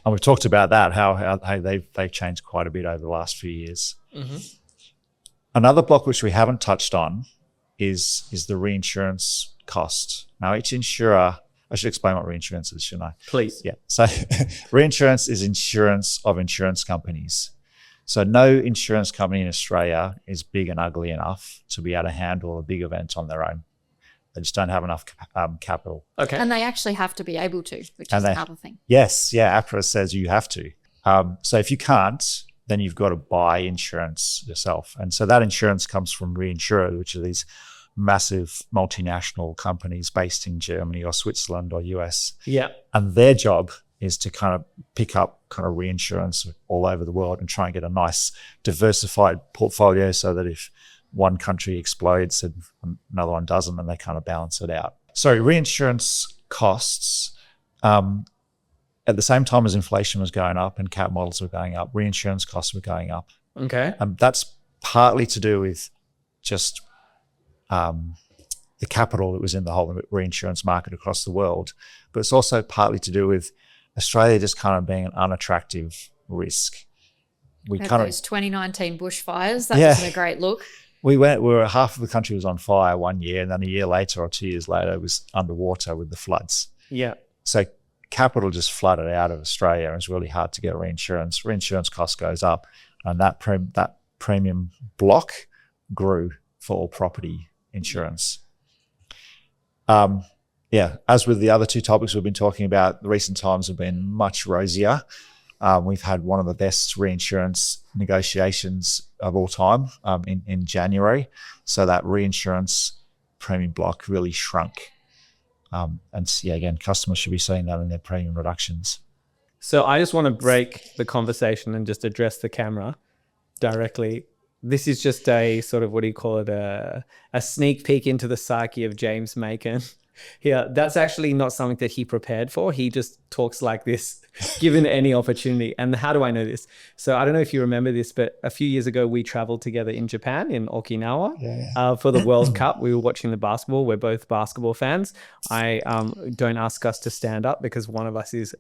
Speaker 3: And we've talked about that, how they've changed quite a bit over the last few years.
Speaker 1: Mm-hmm.
Speaker 3: Another block which we haven't touched on is the reinsurance cost. Now, each insurer, I should explain what reinsurance is, shouldn't I?
Speaker 1: Please.
Speaker 3: Yeah. So reinsurance is insurance of insurance companies. So no insurance company in Australia is big and ugly enough to be able to handle a big event on their own. They just don't have enough capital.
Speaker 1: Okay.
Speaker 2: And they actually have to be able to, which is another thing.
Speaker 3: Yes. Yeah. APRA says you have to. So if you can't, then you've got to buy insurance yourself. And so that insurance comes from reinsurers, which are these massive multinational companies based in Germany or Switzerland or US.
Speaker 1: Yeah.
Speaker 3: And their job is to kind of pick up kind of reinsurance all over the world and try and get a nice diversified portfolio so that if one country explodes and another one doesn't, and they kind of balance it out. So reinsurance costs, at the same time as inflation was going up and cat models were going up, reinsurance costs were going up.
Speaker 1: Okay.
Speaker 3: That's partly to do with just the capital that was in the whole reinsurance market across the world, but it's also partly to do with Australia just kind of being an unattractive risk. We
Speaker 2: Had
Speaker 3: kind
Speaker 2: those 2019 bushfires. That
Speaker 3: Yeah.
Speaker 2: wasn't a great look.
Speaker 3: we were half of the country was on fire one year, and then a year later or 2 years later it was underwater with the floods.
Speaker 1: Yeah.
Speaker 3: So capital just flooded out of Australia, and it's really hard to get reinsurance. Reinsurance cost goes up, and that premium block grew for all property insurance. As with the other two topics we've been talking about, the recent times have been much rosier. We've had one of the best reinsurance negotiations of all time in January. So that reinsurance premium block really shrunk. Again, customers should be seeing that in their premium reductions.
Speaker 1: So I just want to break the conversation and just address the camera directly. This is just a sort of, what do you call it? A sneak peek into the psyche of James Makin. Yeah, that's actually not something that he prepared for. He just talks like this, given any opportunity. And how do I know this? So I don't know if you remember this, but a few years ago, we traveled together in Japan, in Okinawa, for the World Cup. We were watching the basketball. We're both basketball fans. I don't ask us to stand up because one of us is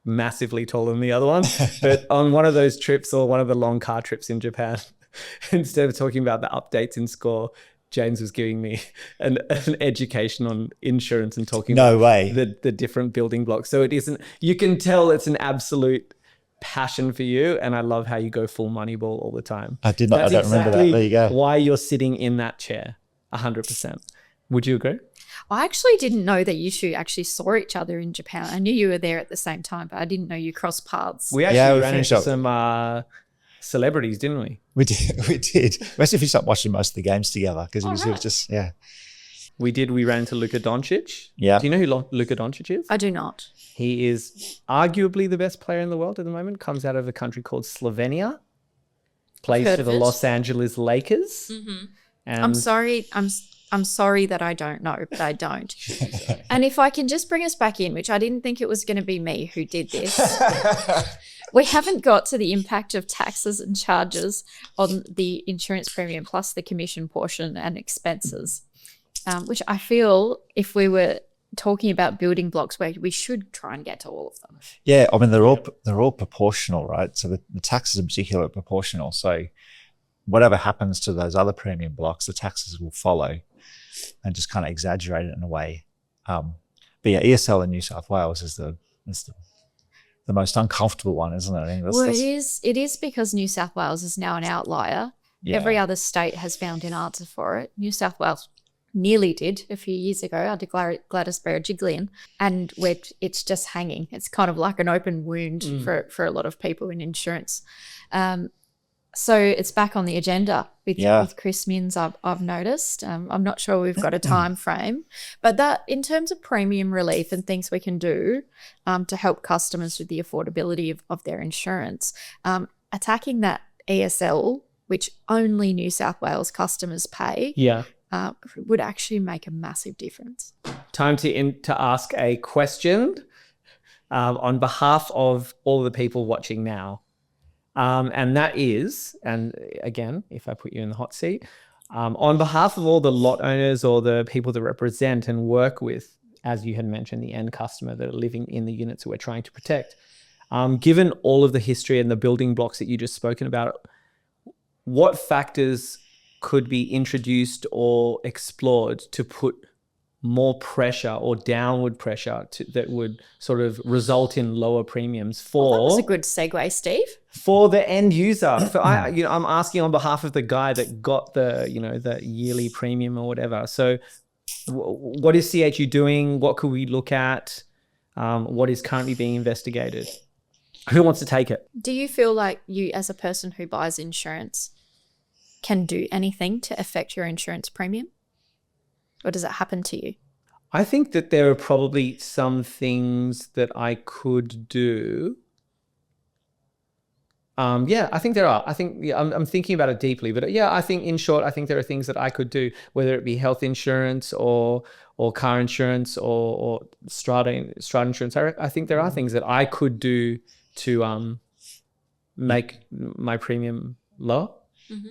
Speaker 1: massively taller than the other one. But on one of those trips, or one of the long car trips in Japan, instead of talking about the updates in score, James was giving me an education on insurance and talking
Speaker 3: No
Speaker 1: about
Speaker 3: way.
Speaker 1: the different building blocks. So it isn't, you can tell it's an absolute passion for you. And I love how you go full Moneyball all the time.
Speaker 3: I don't remember that. There you go.
Speaker 1: Why you're sitting in that chair, 100%. Would you agree?
Speaker 2: I actually didn't know that you two actually saw each other in Japan. I knew you were there at the same time, but I didn't know you crossed paths.
Speaker 1: We actually ran
Speaker 3: finished
Speaker 1: into
Speaker 3: up.
Speaker 1: some celebrities, didn't we?
Speaker 3: We did. We actually finished up watching most of the games together because it was
Speaker 2: right.
Speaker 3: just, yeah.
Speaker 1: We ran into Luka Doncic.
Speaker 3: Yeah.
Speaker 1: Do you know who Luka Doncic is?
Speaker 2: I do not.
Speaker 1: He is arguably the best player in the world at the moment. Comes out of a country called Slovenia. Plays
Speaker 2: heard
Speaker 1: for
Speaker 2: of
Speaker 1: the
Speaker 2: it.
Speaker 1: Los Angeles Lakers.
Speaker 2: Mm-hmm.
Speaker 1: And
Speaker 2: I'm sorry. I'm sorry that I don't know, but I don't. And if I can just bring us back in, which I didn't think it was going to be me who did this. We haven't got to the impact of taxes and charges on the insurance premium plus the commission portion and expenses, which I feel if we were talking about building blocks, where we should try and get to all of them.
Speaker 3: Yeah, I mean, they're all proportional, right? So the taxes in particular are proportional. So whatever happens to those other premium blocks, the taxes will follow and just kind of exaggerate it in a way. But yeah, ESL in New South Wales is the most uncomfortable one, isn't it? I think
Speaker 2: It is because New South Wales is now an outlier.
Speaker 3: Yeah.
Speaker 2: Every other state has found an answer for it. New South Wales nearly did a few years ago under Gladys Berejiklian, and it's just hanging. It's kind of like an open wound for a lot of people in insurance. So it's back on the agenda with Chris Minns, I've noticed. I'm not sure we've got a time frame, but that in terms of premium relief and things we can do to help customers with the affordability of their insurance, attacking that ESL, which only New South Wales customers pay, would actually make a massive difference.
Speaker 1: time to ask a question on behalf of all the people watching now. And that is, and again, if I put you in the hot seat, on behalf of all the lot owners or the people that represent and work with, as you had mentioned, the end customer that are living in the units that we're trying to protect, Given all of the history and the building blocks that you just spoken about, what factors could be introduced or explored to put more pressure or downward pressure that would sort of result in lower premiums
Speaker 2: That
Speaker 1: for
Speaker 2: was a good segue, Steve.
Speaker 1: for the end user? I'm asking on behalf of the guy that got the yearly premium or whatever. So, what is CHU doing? What could we look at? What is currently being investigated? Who wants to take it?
Speaker 2: Do you feel like you, as a person who buys insurance, can do anything to affect your insurance premium? Or does it happen to you?
Speaker 1: I think that there are probably some things that I could do. I think there are. I think I'm thinking about it deeply, but I think in short, I think there are things that I could do, whether it be health insurance or car insurance or strata insurance. I think there are things that I could do to make my premium lower.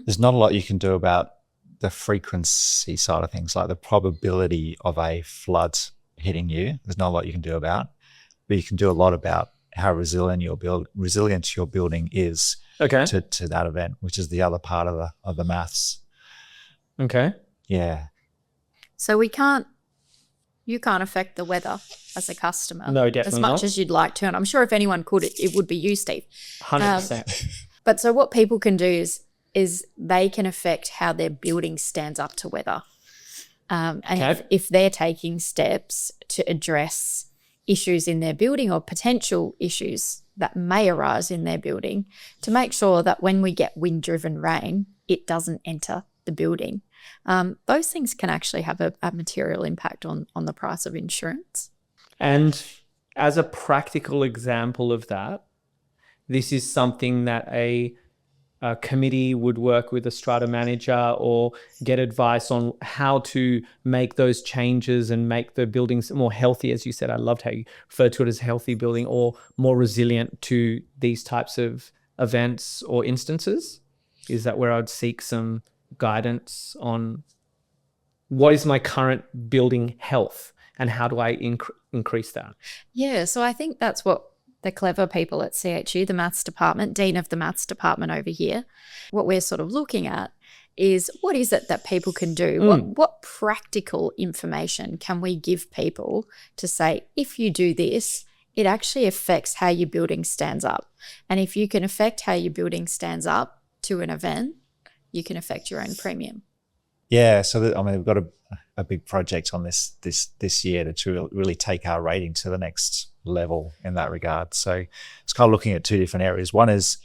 Speaker 3: There's not a lot you can do about the frequency side of things, like the probability of a flood hitting you. There's not a lot you can do about, but you can do a lot about how resilient your building is to that event, which is the other part of the maths.
Speaker 1: Okay.
Speaker 3: Yeah.
Speaker 2: So you can't affect the weather as a customer.
Speaker 1: No, definitely
Speaker 2: as much
Speaker 1: not.
Speaker 2: as you'd like to. And I'm sure if anyone could, it would be you, Steve.
Speaker 1: 100%.
Speaker 2: But so what people can do is they can affect how their building stands up to weather. And if they're taking steps to address issues in their building or potential issues that may arise in their building, to make sure that when we get wind-driven rain, it doesn't enter the building. Those things can actually have a material impact on the price of insurance.
Speaker 1: And as a practical example of that, this is something that a committee would work with a strata manager or get advice on how to make those changes and make the buildings more healthy. As you said, I loved how you referred to it as healthy building or more resilient to these types of events or instances. Is that where I'd seek some guidance on what is my current building health and how do I increase that?
Speaker 2: Yeah, so I think that's what the clever people at CHU, the maths department, dean of the maths department over here, what we're sort of looking at is what is it that people can do? What practical information can we give people to say, if you do this, it actually affects how your building stands up. And if you can affect how your building stands up to an event, you can affect your own premium.
Speaker 3: Yeah, so we've got a big project on this year to really take our rating to the next level in that regard. So it's kind of looking at two different areas. One is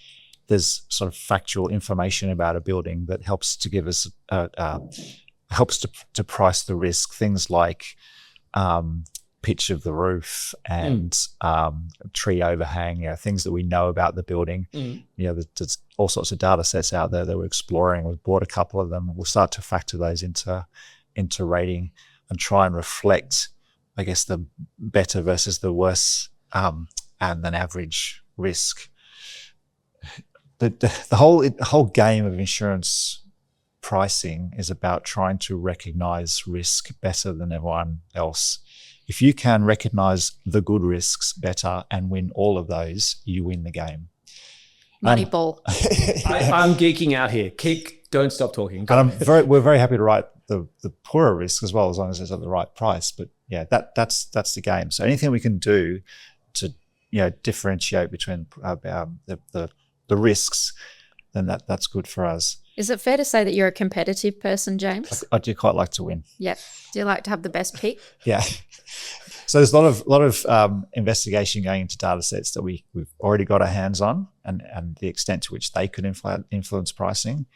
Speaker 3: there's sort of factual information about a building that helps to give us helps to price the risk. Things like pitch of the roof and tree overhang, things that we know about the building. There's all sorts of data sets out there that we're exploring. We've bought a couple of them. We'll start to factor those into rating and try and reflect, I guess, the better versus the worse and an average risk. The whole game of insurance pricing is about trying to recognize risk better than everyone else. If you can recognize the good risks better and win all of those, you win the game.
Speaker 2: Moneyball.
Speaker 1: I'm geeking out here. Don't stop talking.
Speaker 3: We're very happy to write the poorer risks as well, as long as it's at the right price. But yeah, that's the game. So anything we can do to differentiate between the risks, then that's good for us.
Speaker 2: Is it fair to say that you're a competitive person, James?
Speaker 3: I do quite like to win.
Speaker 2: Yep. Do you like to have the best pick?
Speaker 3: Yeah. So there's a lot of investigation going into data sets that we've already got our hands on and the extent to which they could influence pricing.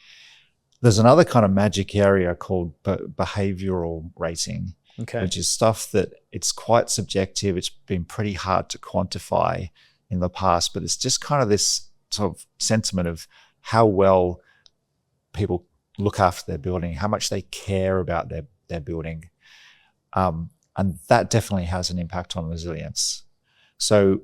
Speaker 3: There's another kind of magic area called behavioral rating, which is stuff that it's quite subjective. It's been pretty hard to quantify in the past, but it's just kind of this sort of sentiment of how well people look after their building, how much they care about their building. And that definitely has an impact on resilience. So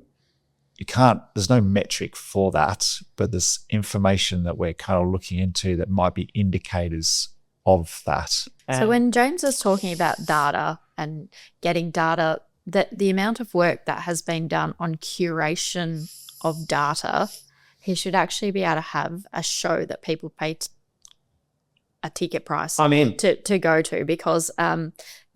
Speaker 3: there's no metric for that, but there's information that we're kind of looking into that might be indicators of that.
Speaker 2: So when James is talking about data and getting data, that the amount of work that has been done on curation of data, he should actually be able to have a show that people pay a ticket price
Speaker 1: I'm in.
Speaker 2: to go to, because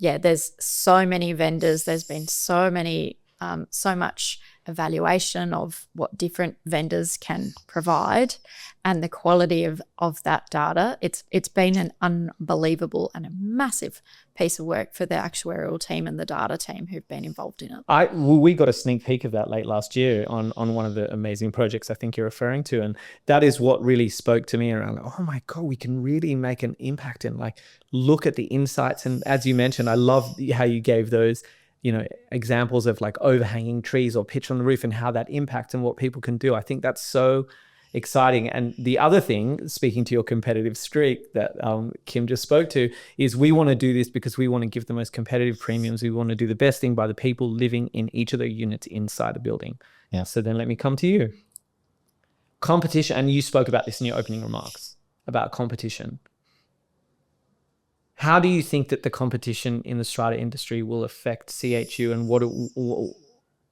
Speaker 2: there's so many vendors. There's been so much evaluation of what different vendors can provide, and the quality of that data. It's been an unbelievable and a massive piece of work for the actuarial team and the data team who've been involved in it.
Speaker 1: We got a sneak peek of that late last year on one of the amazing projects I think you're referring to, and that is what really spoke to me around, oh my God, we can really make an impact and like look at the insights. And as you mentioned, I love how you gave those examples of like overhanging trees or pitch on the roof and how that impacts and what people can do. I think that's so exciting. And the other thing, speaking to your competitive streak that Kim just spoke to, is we want to do this because we want to give the most competitive premiums. We want to do the best thing by the people living in each of the units inside the building.
Speaker 3: Yeah.
Speaker 1: So then let me come to you. Competition, and you spoke about this in your opening remarks about competition. How do you think that the competition in the strata industry will affect CHU, and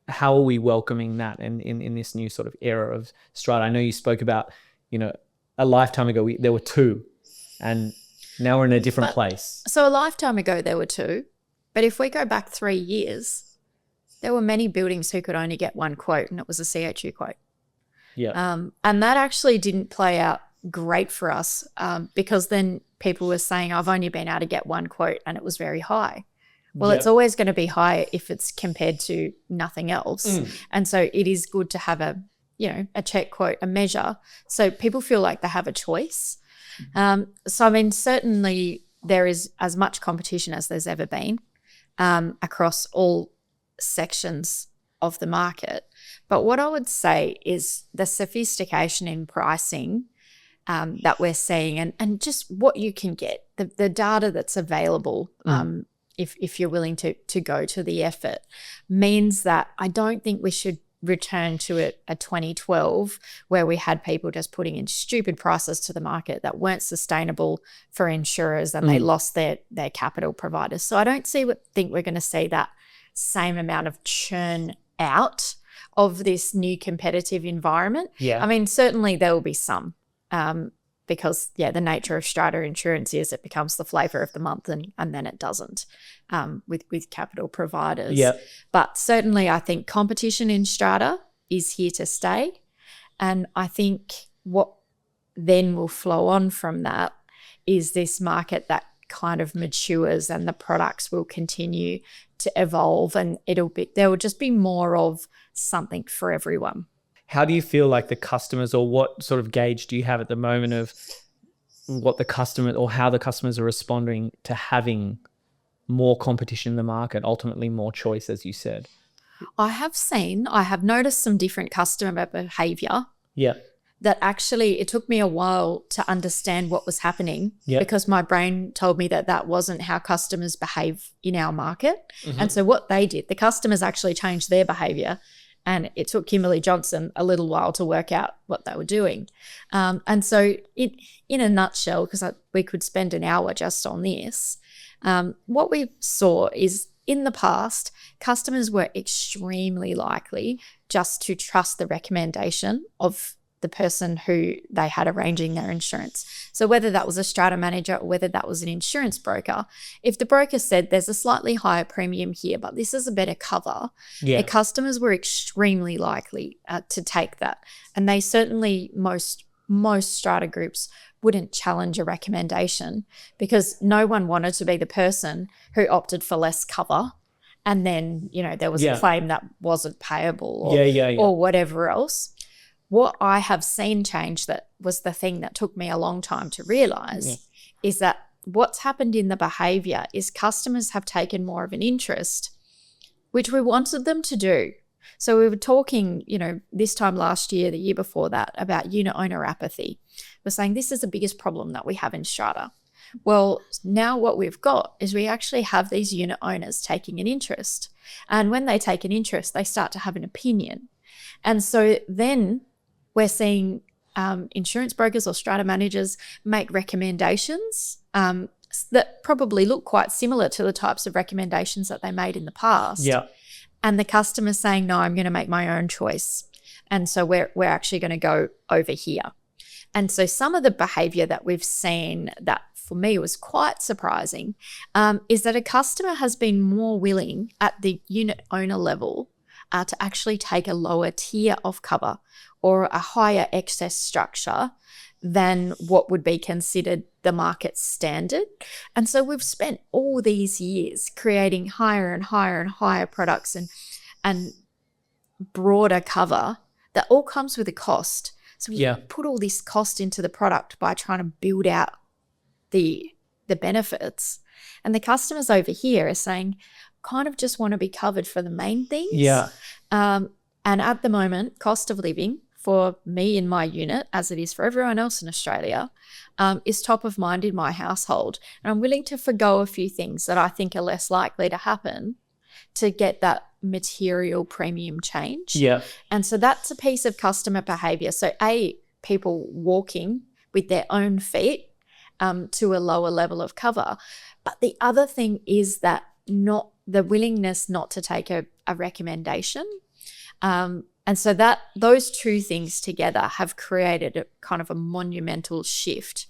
Speaker 1: how are we welcoming that in this new sort of era of strata? I know you spoke about, a lifetime ago there were two, and now we're in a different place.
Speaker 2: So a lifetime ago there were two, but if we go back 3 years, there were many buildings who could only get one quote, and it was a CHU quote.
Speaker 1: Yeah.
Speaker 2: And that actually didn't play out great for us, because then people were saying, I've only been able to get one quote, and it was very high. Well, It's always going to be high if it's compared to nothing else. And so it is good to have a check quote, a measure, so people feel like they have a choice. So, I mean, certainly there is as much competition as there's ever been across all sections of the market. But what I would say is the sophistication in pricing that we're seeing, and just what you can get, the data that's available, if you're willing to go to the effort, means that I don't think we should return to a 2012 where we had people just putting in stupid prices to the market that weren't sustainable for insurers, and they lost their capital providers. So I don't think we're going to see that same amount of churn out of this new competitive environment.
Speaker 1: Yeah.
Speaker 2: I mean, certainly there will be some, because the nature of strata insurance is it becomes the flavor of the month, and then it doesn't, with capital providers.
Speaker 1: Yeah.
Speaker 2: But certainly I think competition in strata is here to stay. And I think what then will flow on from that is this market that kind of matures, and the products will continue to evolve, and there will just be more of something for everyone.
Speaker 1: How do you feel like the customers, or what sort of gauge do you have at the moment of what the customer, or how the customers are responding to having more competition in the market, ultimately more choice, as you said?
Speaker 2: I have noticed some different customer behavior.
Speaker 1: Yeah.
Speaker 2: That actually, it took me a while to understand what was happening, because my brain told me that wasn't how customers behave in our market. And so what they did, the customers actually changed their behavior, and it took Kimberley Jonsson a little while to work out what they were doing. And so in a nutshell, because we could spend an hour just on this, what we saw is in the past, customers were extremely likely just to trust the recommendation of the person who they had arranging their insurance. So whether that was a strata manager or whether that was an insurance broker, if the broker said there's a slightly higher premium here, but this is a better cover, the customers were extremely likely to take that. And they certainly, most strata groups wouldn't challenge a recommendation, because no one wanted to be the person who opted for less cover, and then, there was a claim that wasn't payable or whatever else. What I have seen change, that was the thing that took me a long time to realise, is that what's happened in the behaviour is customers have taken more of an interest, which we wanted them to do. So we were talking, this time last year, the year before that, about unit owner apathy. We're saying this is the biggest problem that we have in strata. Well, now what we've got is we actually have these unit owners taking an interest. And when they take an interest, they start to have an opinion. And so then we're seeing insurance brokers or strata managers make recommendations that probably look quite similar to the types of recommendations that they made in the past.
Speaker 1: Yeah.
Speaker 2: And the customer's saying, no, I'm going to make my own choice. And so we're actually going to go over here. And so some of the behavior that we've seen that for me was quite surprising is that a customer has been more willing at the unit owner level to actually take a lower tier of cover or a higher excess structure than what would be considered the market standard. And so we've spent all these years creating higher and higher and higher products and broader cover that all comes with a cost. So we put all this cost into the product by trying to build out the benefits. And the customers over here are saying, kind of just want to be covered for the main things.
Speaker 1: Yeah.
Speaker 2: And at the moment, cost of living for me in my unit, as it is for everyone else in Australia, is top of mind in my household. And I'm willing to forgo a few things that I think are less likely to happen to get that material premium change.
Speaker 1: Yeah.
Speaker 2: And so that's a piece of customer behavior. So people walking with their own feet to a lower level of cover. But the other thing is that not the willingness not to take a recommendation. And so those two things together have created a kind of a monumental shift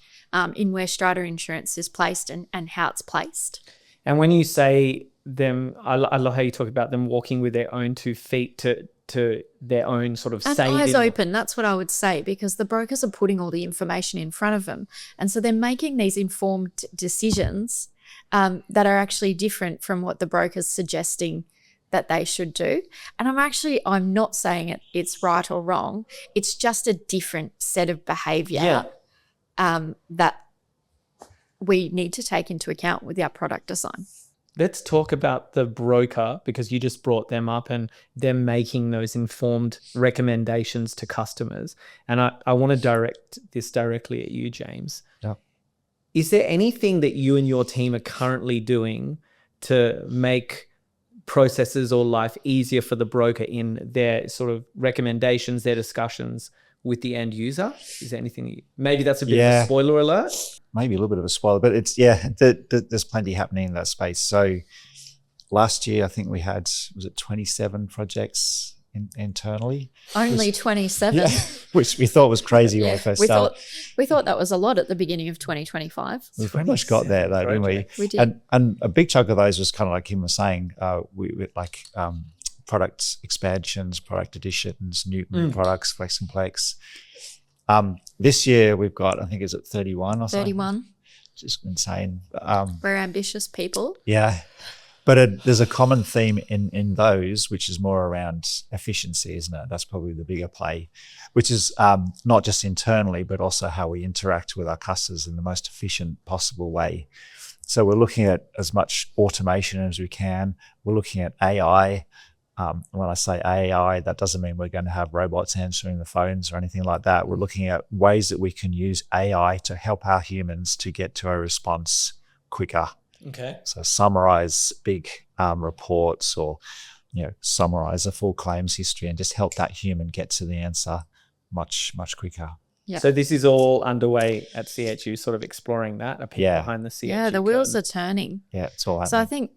Speaker 2: in where Strata Insurance is placed and how it's placed.
Speaker 1: And when you say them, I love how you talk about them walking with their own 2 feet to their own sort of
Speaker 2: and eyes open, that's what I would say, because the brokers are putting all the information in front of them. And so they're making these informed decisions that are actually different from what the broker's suggesting that they should do. And I'm not saying it's right or wrong. It's just a different set of behavior that we need to take into account with our product design.
Speaker 1: Let's talk about the broker, because you just brought them up and them making those informed recommendations to customers. And I want to direct this directly at you, James.
Speaker 3: Yeah.
Speaker 1: Is there anything that you and your team are currently doing to make processes or life easier for the broker in their sort of recommendations, their discussions with the end user? Is there anything, maybe that's a bit of a spoiler alert?
Speaker 3: Maybe a little bit of a spoiler, but it's, there's plenty happening in that space. So last year, I think we had, was it 27 projects internally?
Speaker 2: Only 27?
Speaker 3: Yeah, which we thought was crazy when we first started.
Speaker 2: We thought that was a lot at the beginning of 2025.
Speaker 3: We pretty much got there though, didn't we?
Speaker 2: We did.
Speaker 3: And a big chunk of those was kind of like Kim was saying, we like product expansions, product additions, new products, flex and plex. This year we've got, I think, is it 31 or something?
Speaker 2: 31.
Speaker 3: Just insane.
Speaker 2: We're ambitious people.
Speaker 3: Yeah. But there's a common theme in those, which is more around efficiency, isn't it? That's probably the bigger play, which is not just internally, but also how we interact with our customers in the most efficient possible way. So we're looking at as much automation as we can. We're looking at AI. When I say AI, that doesn't mean we're going to have robots answering the phones or anything like that. We're looking at ways that we can use AI to help our humans to get to a response quicker.
Speaker 1: Okay.
Speaker 3: So summarize big reports, or summarize a full claims history, and just help that human get to the answer much quicker.
Speaker 2: Yep.
Speaker 1: So this is all underway at CHU, sort of exploring that, a peek behind the CHU.
Speaker 2: Yeah, the wheels are turning.
Speaker 3: Yeah, it's all happening.
Speaker 2: So I think,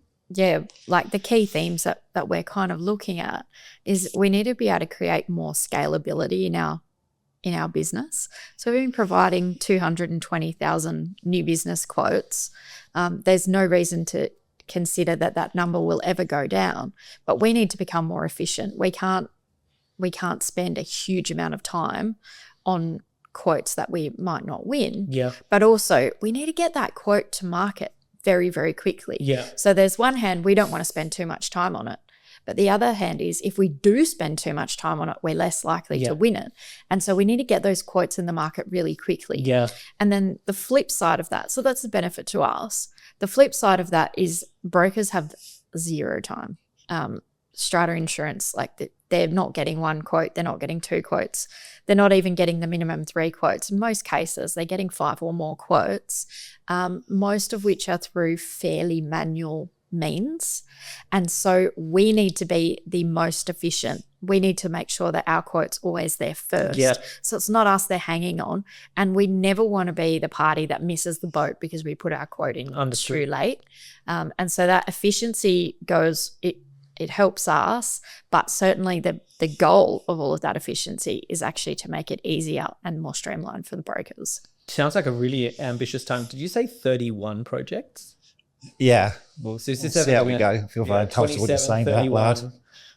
Speaker 2: like the key themes that we're kind of looking at is we need to be able to create more scalability in our business. So we've been providing 220,000 new business quotes. There's no reason to consider that number will ever go down, but we need to become more efficient. We can't spend a huge amount of time on quotes that we might not win.
Speaker 1: Yeah.
Speaker 2: But also we need to get that quote to market very, very quickly.
Speaker 1: Yeah.
Speaker 2: So there's one hand, we don't want to spend too much time on it. But the other hand is if we do spend too much time on it, we're less likely to win it. And so we need to get those quotes in the market really quickly.
Speaker 1: Yeah.
Speaker 2: And then the flip side of that, so that's the benefit to us. The flip side of that is brokers have zero time. Strata Insurance, they're not getting one quote, they're not getting 2 quotes. They're not even getting the minimum 3 quotes. In most cases, they're getting 5 or more quotes, most of which are through fairly manual means. And so we need to be the most efficient. We need to make sure that our quote's always there first.
Speaker 1: Yeah.
Speaker 2: So it's not us they're hanging on. And we never want to be the party that misses the boat because we put our quote in too late. And so that efficiency it helps us, but certainly the goal of all of that efficiency is actually to make it easier and more streamlined for the brokers.
Speaker 1: Sounds like a really ambitious time. Did you say 31 projects?
Speaker 3: Yeah.
Speaker 1: Well, so
Speaker 3: We'll see how we go. I feel very comfortable just saying that out loud.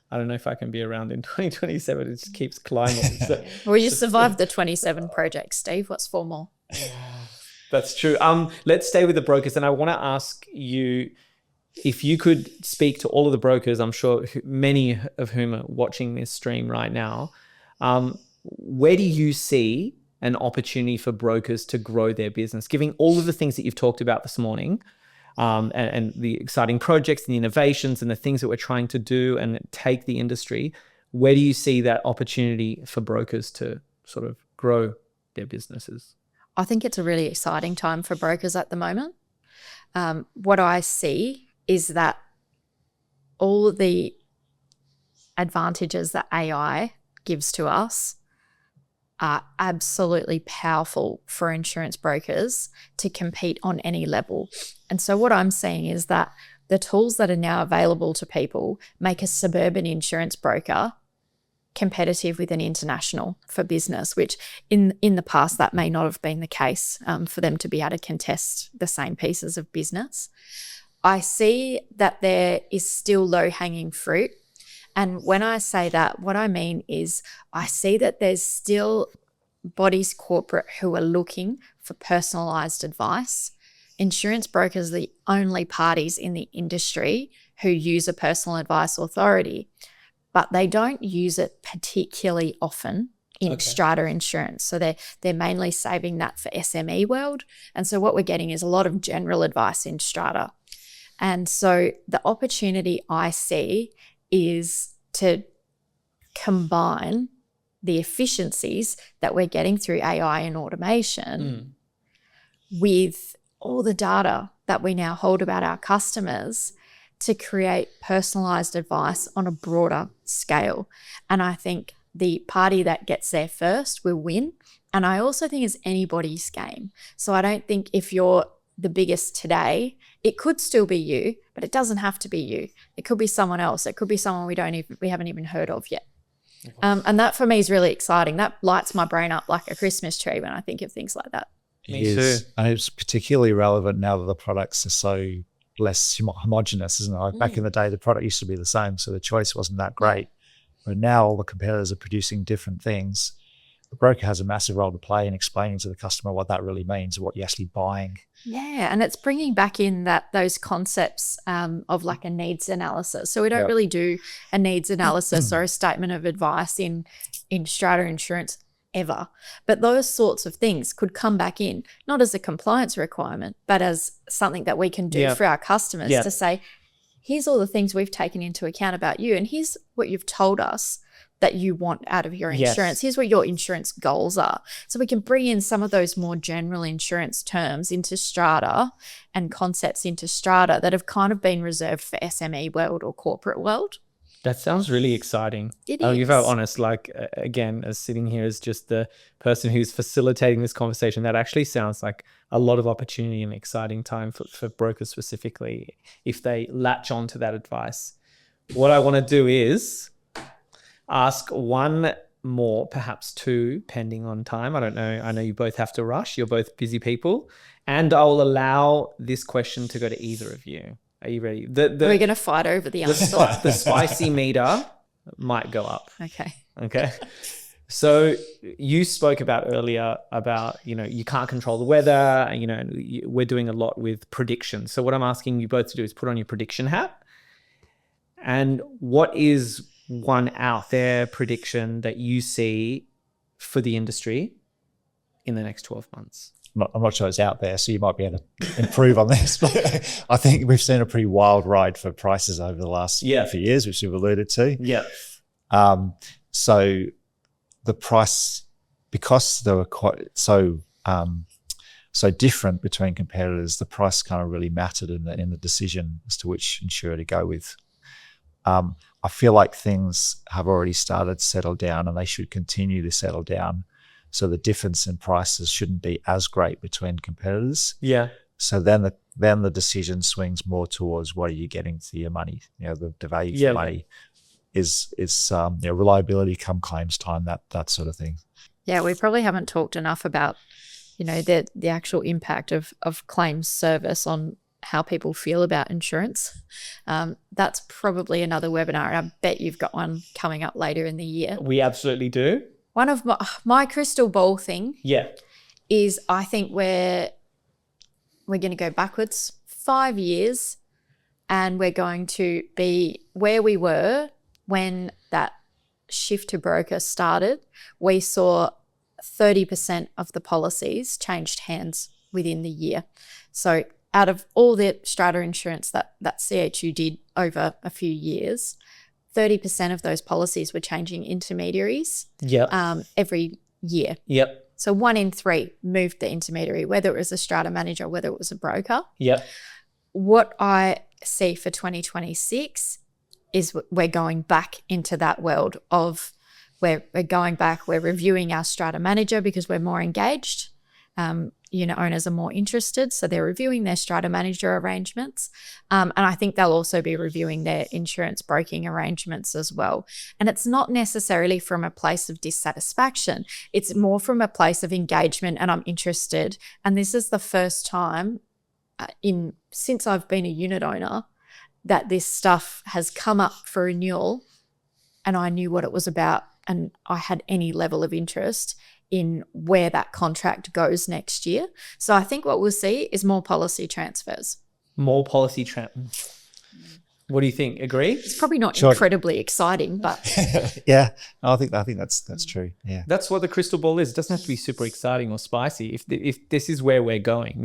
Speaker 1: I don't know if I can be around in 2027. It just keeps climbing. So,
Speaker 2: Well, you survived the 27 projects, Steve. What's 4 more?
Speaker 1: that's true. Let's stay with the brokers. And I want to ask you, if you could speak to all of the brokers, I'm sure many of whom are watching this stream right now, where do you see an opportunity for brokers to grow their business, giving all of the things that you've talked about this morning, and the exciting projects and the innovations and the things that we're trying to do and take the industry? Where do you see that opportunity for brokers to sort of grow their businesses?
Speaker 2: I think it's a really exciting time for brokers at the moment. What I see is that all the advantages that AI gives to us are absolutely powerful for insurance brokers to compete on any level. And so what I'm saying is that the tools that are now available to people make a suburban insurance broker competitive with an international for business, which in the past that may not have been the case for them to be able to contest the same pieces of business. I see that there is still low-hanging fruit. And when I say that, what I mean is I see that there's still bodies corporate who are looking for personalised advice. Insurance brokers are the only parties in the industry who use a personal advice authority, but they don't use it particularly often in Strata insurance. So they're mainly saving that for SME world. And so what we're getting is a lot of general advice in Strata. And so the opportunity I see is to combine the efficiencies that we're getting through AI and automation with all the data that we now hold about our customers to create personalized advice on a broader scale. And I think the party that gets there first will win. And I also think it's anybody's game. So I don't think if you're the biggest today, it could still be you, but it doesn't have to be you. It could be someone else. It could be someone we haven't even heard of yet. And that for me is really exciting. That lights my brain up like a Christmas tree when I think of things like that.
Speaker 3: It is. And it's particularly relevant now that the products are so less homogenous, isn't it? Like back in the day, the product used to be the same, so the choice wasn't that great. But now all the competitors are producing different things. The broker has a massive role to play in explaining to the customer what that really means, what you're actually buying.
Speaker 2: Yeah, and it's bringing back in those concepts of like a needs analysis. So we don't really do a needs analysis or a statement of advice in Strata insurance ever. But those sorts of things could come back in, not as a compliance requirement, but as something that we can do for our customers to say, here's all the things we've taken into account about you, and here's what you've told us that you want out of your insurance. Here's what your insurance goals are. So we can bring in some of those more general insurance terms into Strata and concepts into Strata that have kind of been reserved for SME world or corporate world.
Speaker 1: That sounds really exciting.
Speaker 2: I'll
Speaker 1: be very honest, like, again, as sitting here as just the person who's facilitating this conversation, that actually sounds like a lot of opportunity and exciting time for brokers specifically if they latch on to that advice. What I want to do is ask one more, perhaps two, pending on time. I don't know. I know you both have to rush. You're both busy people. And I'll allow this question to go to either of you. Are you ready? We're
Speaker 2: going to fight over the answer.
Speaker 1: The spicy meter might go up.
Speaker 2: Okay.
Speaker 1: So you spoke about earlier about, you can't control the weather. We're doing a lot with predictions. So what I'm asking you both to do is put on your prediction hat. And what is one out there prediction that you see for the industry in the next 12 months?
Speaker 3: I'm not sure it's out there, so you might be able to improve on this. But I think we've seen a pretty wild ride for prices over the last few years, which you've alluded to.
Speaker 1: Yeah.
Speaker 3: So the price, because they were quite so different between competitors, the price kind of really mattered in the decision as to which insurer to go with. I feel like things have already started to settle down, and they should continue to settle down. So the difference in prices shouldn't be as great between competitors.
Speaker 1: Yeah.
Speaker 3: So then the decision swings more towards what are you getting for your money? The value for money is reliability come claims time, that sort of thing.
Speaker 2: Yeah, we probably haven't talked enough about, the actual impact of claims service on how people feel about insurance. That's probably another webinar. I bet you've got one coming up later in the year.
Speaker 1: We absolutely do.
Speaker 2: One of my crystal ball thing
Speaker 1: Yeah.
Speaker 2: is I think we're going to go backwards 5 years, and we're going to be where we were when that shift to broker started. We saw 30% of the policies changed hands within the year. So out of all the strata insurance that CHU did over a few years, 30% of those policies were changing intermediaries every year.
Speaker 1: Yep.
Speaker 2: So 1 in 3 moved the intermediary, whether it was a strata manager, whether it was a broker.
Speaker 1: Yep.
Speaker 2: What I see for 2026 is we're going back into that world of we're going back, we're reviewing our strata manager because we're more engaged. Owners are more interested, so they're reviewing their strata manager arrangements. And I think they'll also be reviewing their insurance broking arrangements as well. And it's not necessarily from a place of dissatisfaction. It's more from a place of engagement and I'm interested. And this is the first time since I've been a unit owner that this stuff has come up for renewal and I knew what it was about and I had any level of interest in where that contract goes next year. So I think what we'll see is more policy transfers.
Speaker 1: More policy What do you think? Agree?
Speaker 2: It's probably not incredibly exciting, but
Speaker 3: yeah, no, I think that's true. Yeah,
Speaker 1: that's what the crystal ball is. It doesn't have to be super exciting or spicy. If this is where we're going,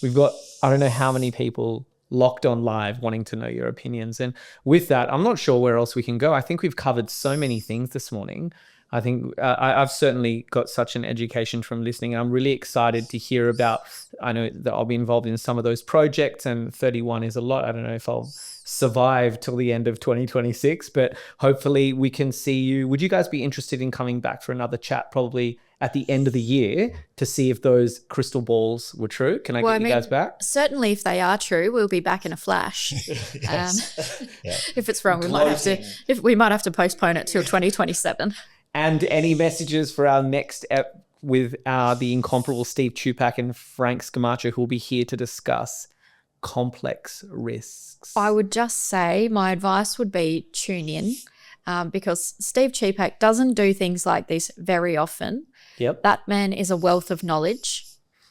Speaker 1: we've got I don't know how many people locked on live wanting to know your opinions, and with that, I'm not sure where else we can go. I think we've covered so many things this morning. I think I've certainly got such an education from listening. I'm really excited to hear about, I know that I'll be involved in some of those projects and 31 is a lot. I don't know if I'll survive till the end of 2026, but hopefully we can see you. Would you guys be interested in coming back for another chat probably at the end of the year to see if those crystal balls were true? Can I get you guys back?
Speaker 2: Certainly if they are true, we'll be back in a flash. If it's wrong, we might have to postpone it till 2027.
Speaker 1: And any messages for our next ep with the incomparable Steve Chupak and Frank Scamacho, who will be here to discuss complex risks?
Speaker 2: I would just say my advice would be tune in because Steve Chupak doesn't do things like this very often.
Speaker 1: Yep.
Speaker 2: That man is a wealth of knowledge,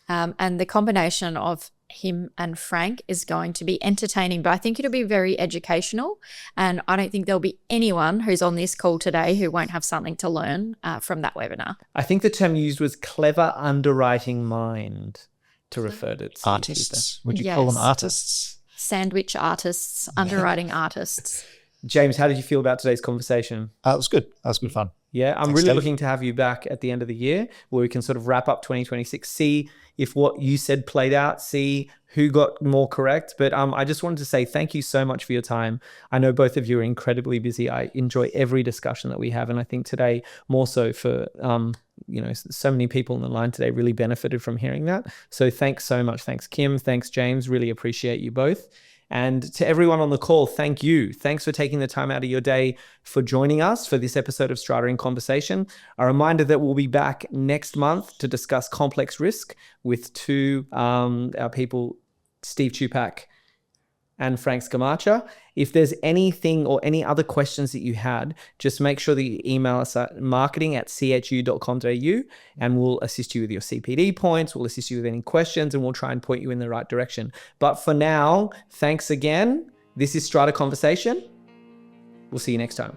Speaker 2: and the combination of him and Frank is going to be entertaining, but I think it'll be very educational, and I don't think there'll be anyone who's on this call today who won't have something to learn from that webinar.
Speaker 1: I think the term used was clever underwriting mind to refer to
Speaker 3: artists. Would you call them artists?
Speaker 2: Sandwich artists, underwriting artists.
Speaker 1: James, how did you feel about today's conversation?
Speaker 3: It was good. That was good fun.
Speaker 1: Yeah, I'm really looking to have you back at the end of the year where we can sort of wrap up 2026, see if what you said played out, see who got more correct. But I just wanted to say thank you so much for your time. I know both of you are incredibly busy. I enjoy every discussion that we have. And I think today more so for, so many people on the line today really benefited from hearing that. So thanks so much. Thanks, Kim. Thanks, James. Really appreciate you both. And to everyone on the call, thank you. Thanks for taking the time out of your day for joining us for this episode of Strata in Conversation. A reminder that we'll be back next month to discuss complex risk with two our people, Steve Chupak and Frank Scamacho. If there's anything or any other questions that you had, just make sure that you email us at marketing@chu.com.au and we'll assist you with your CPD points. We'll assist you with any questions and we'll try and point you in the right direction. But for now, thanks again. This is Strata Conversation. We'll see you next time.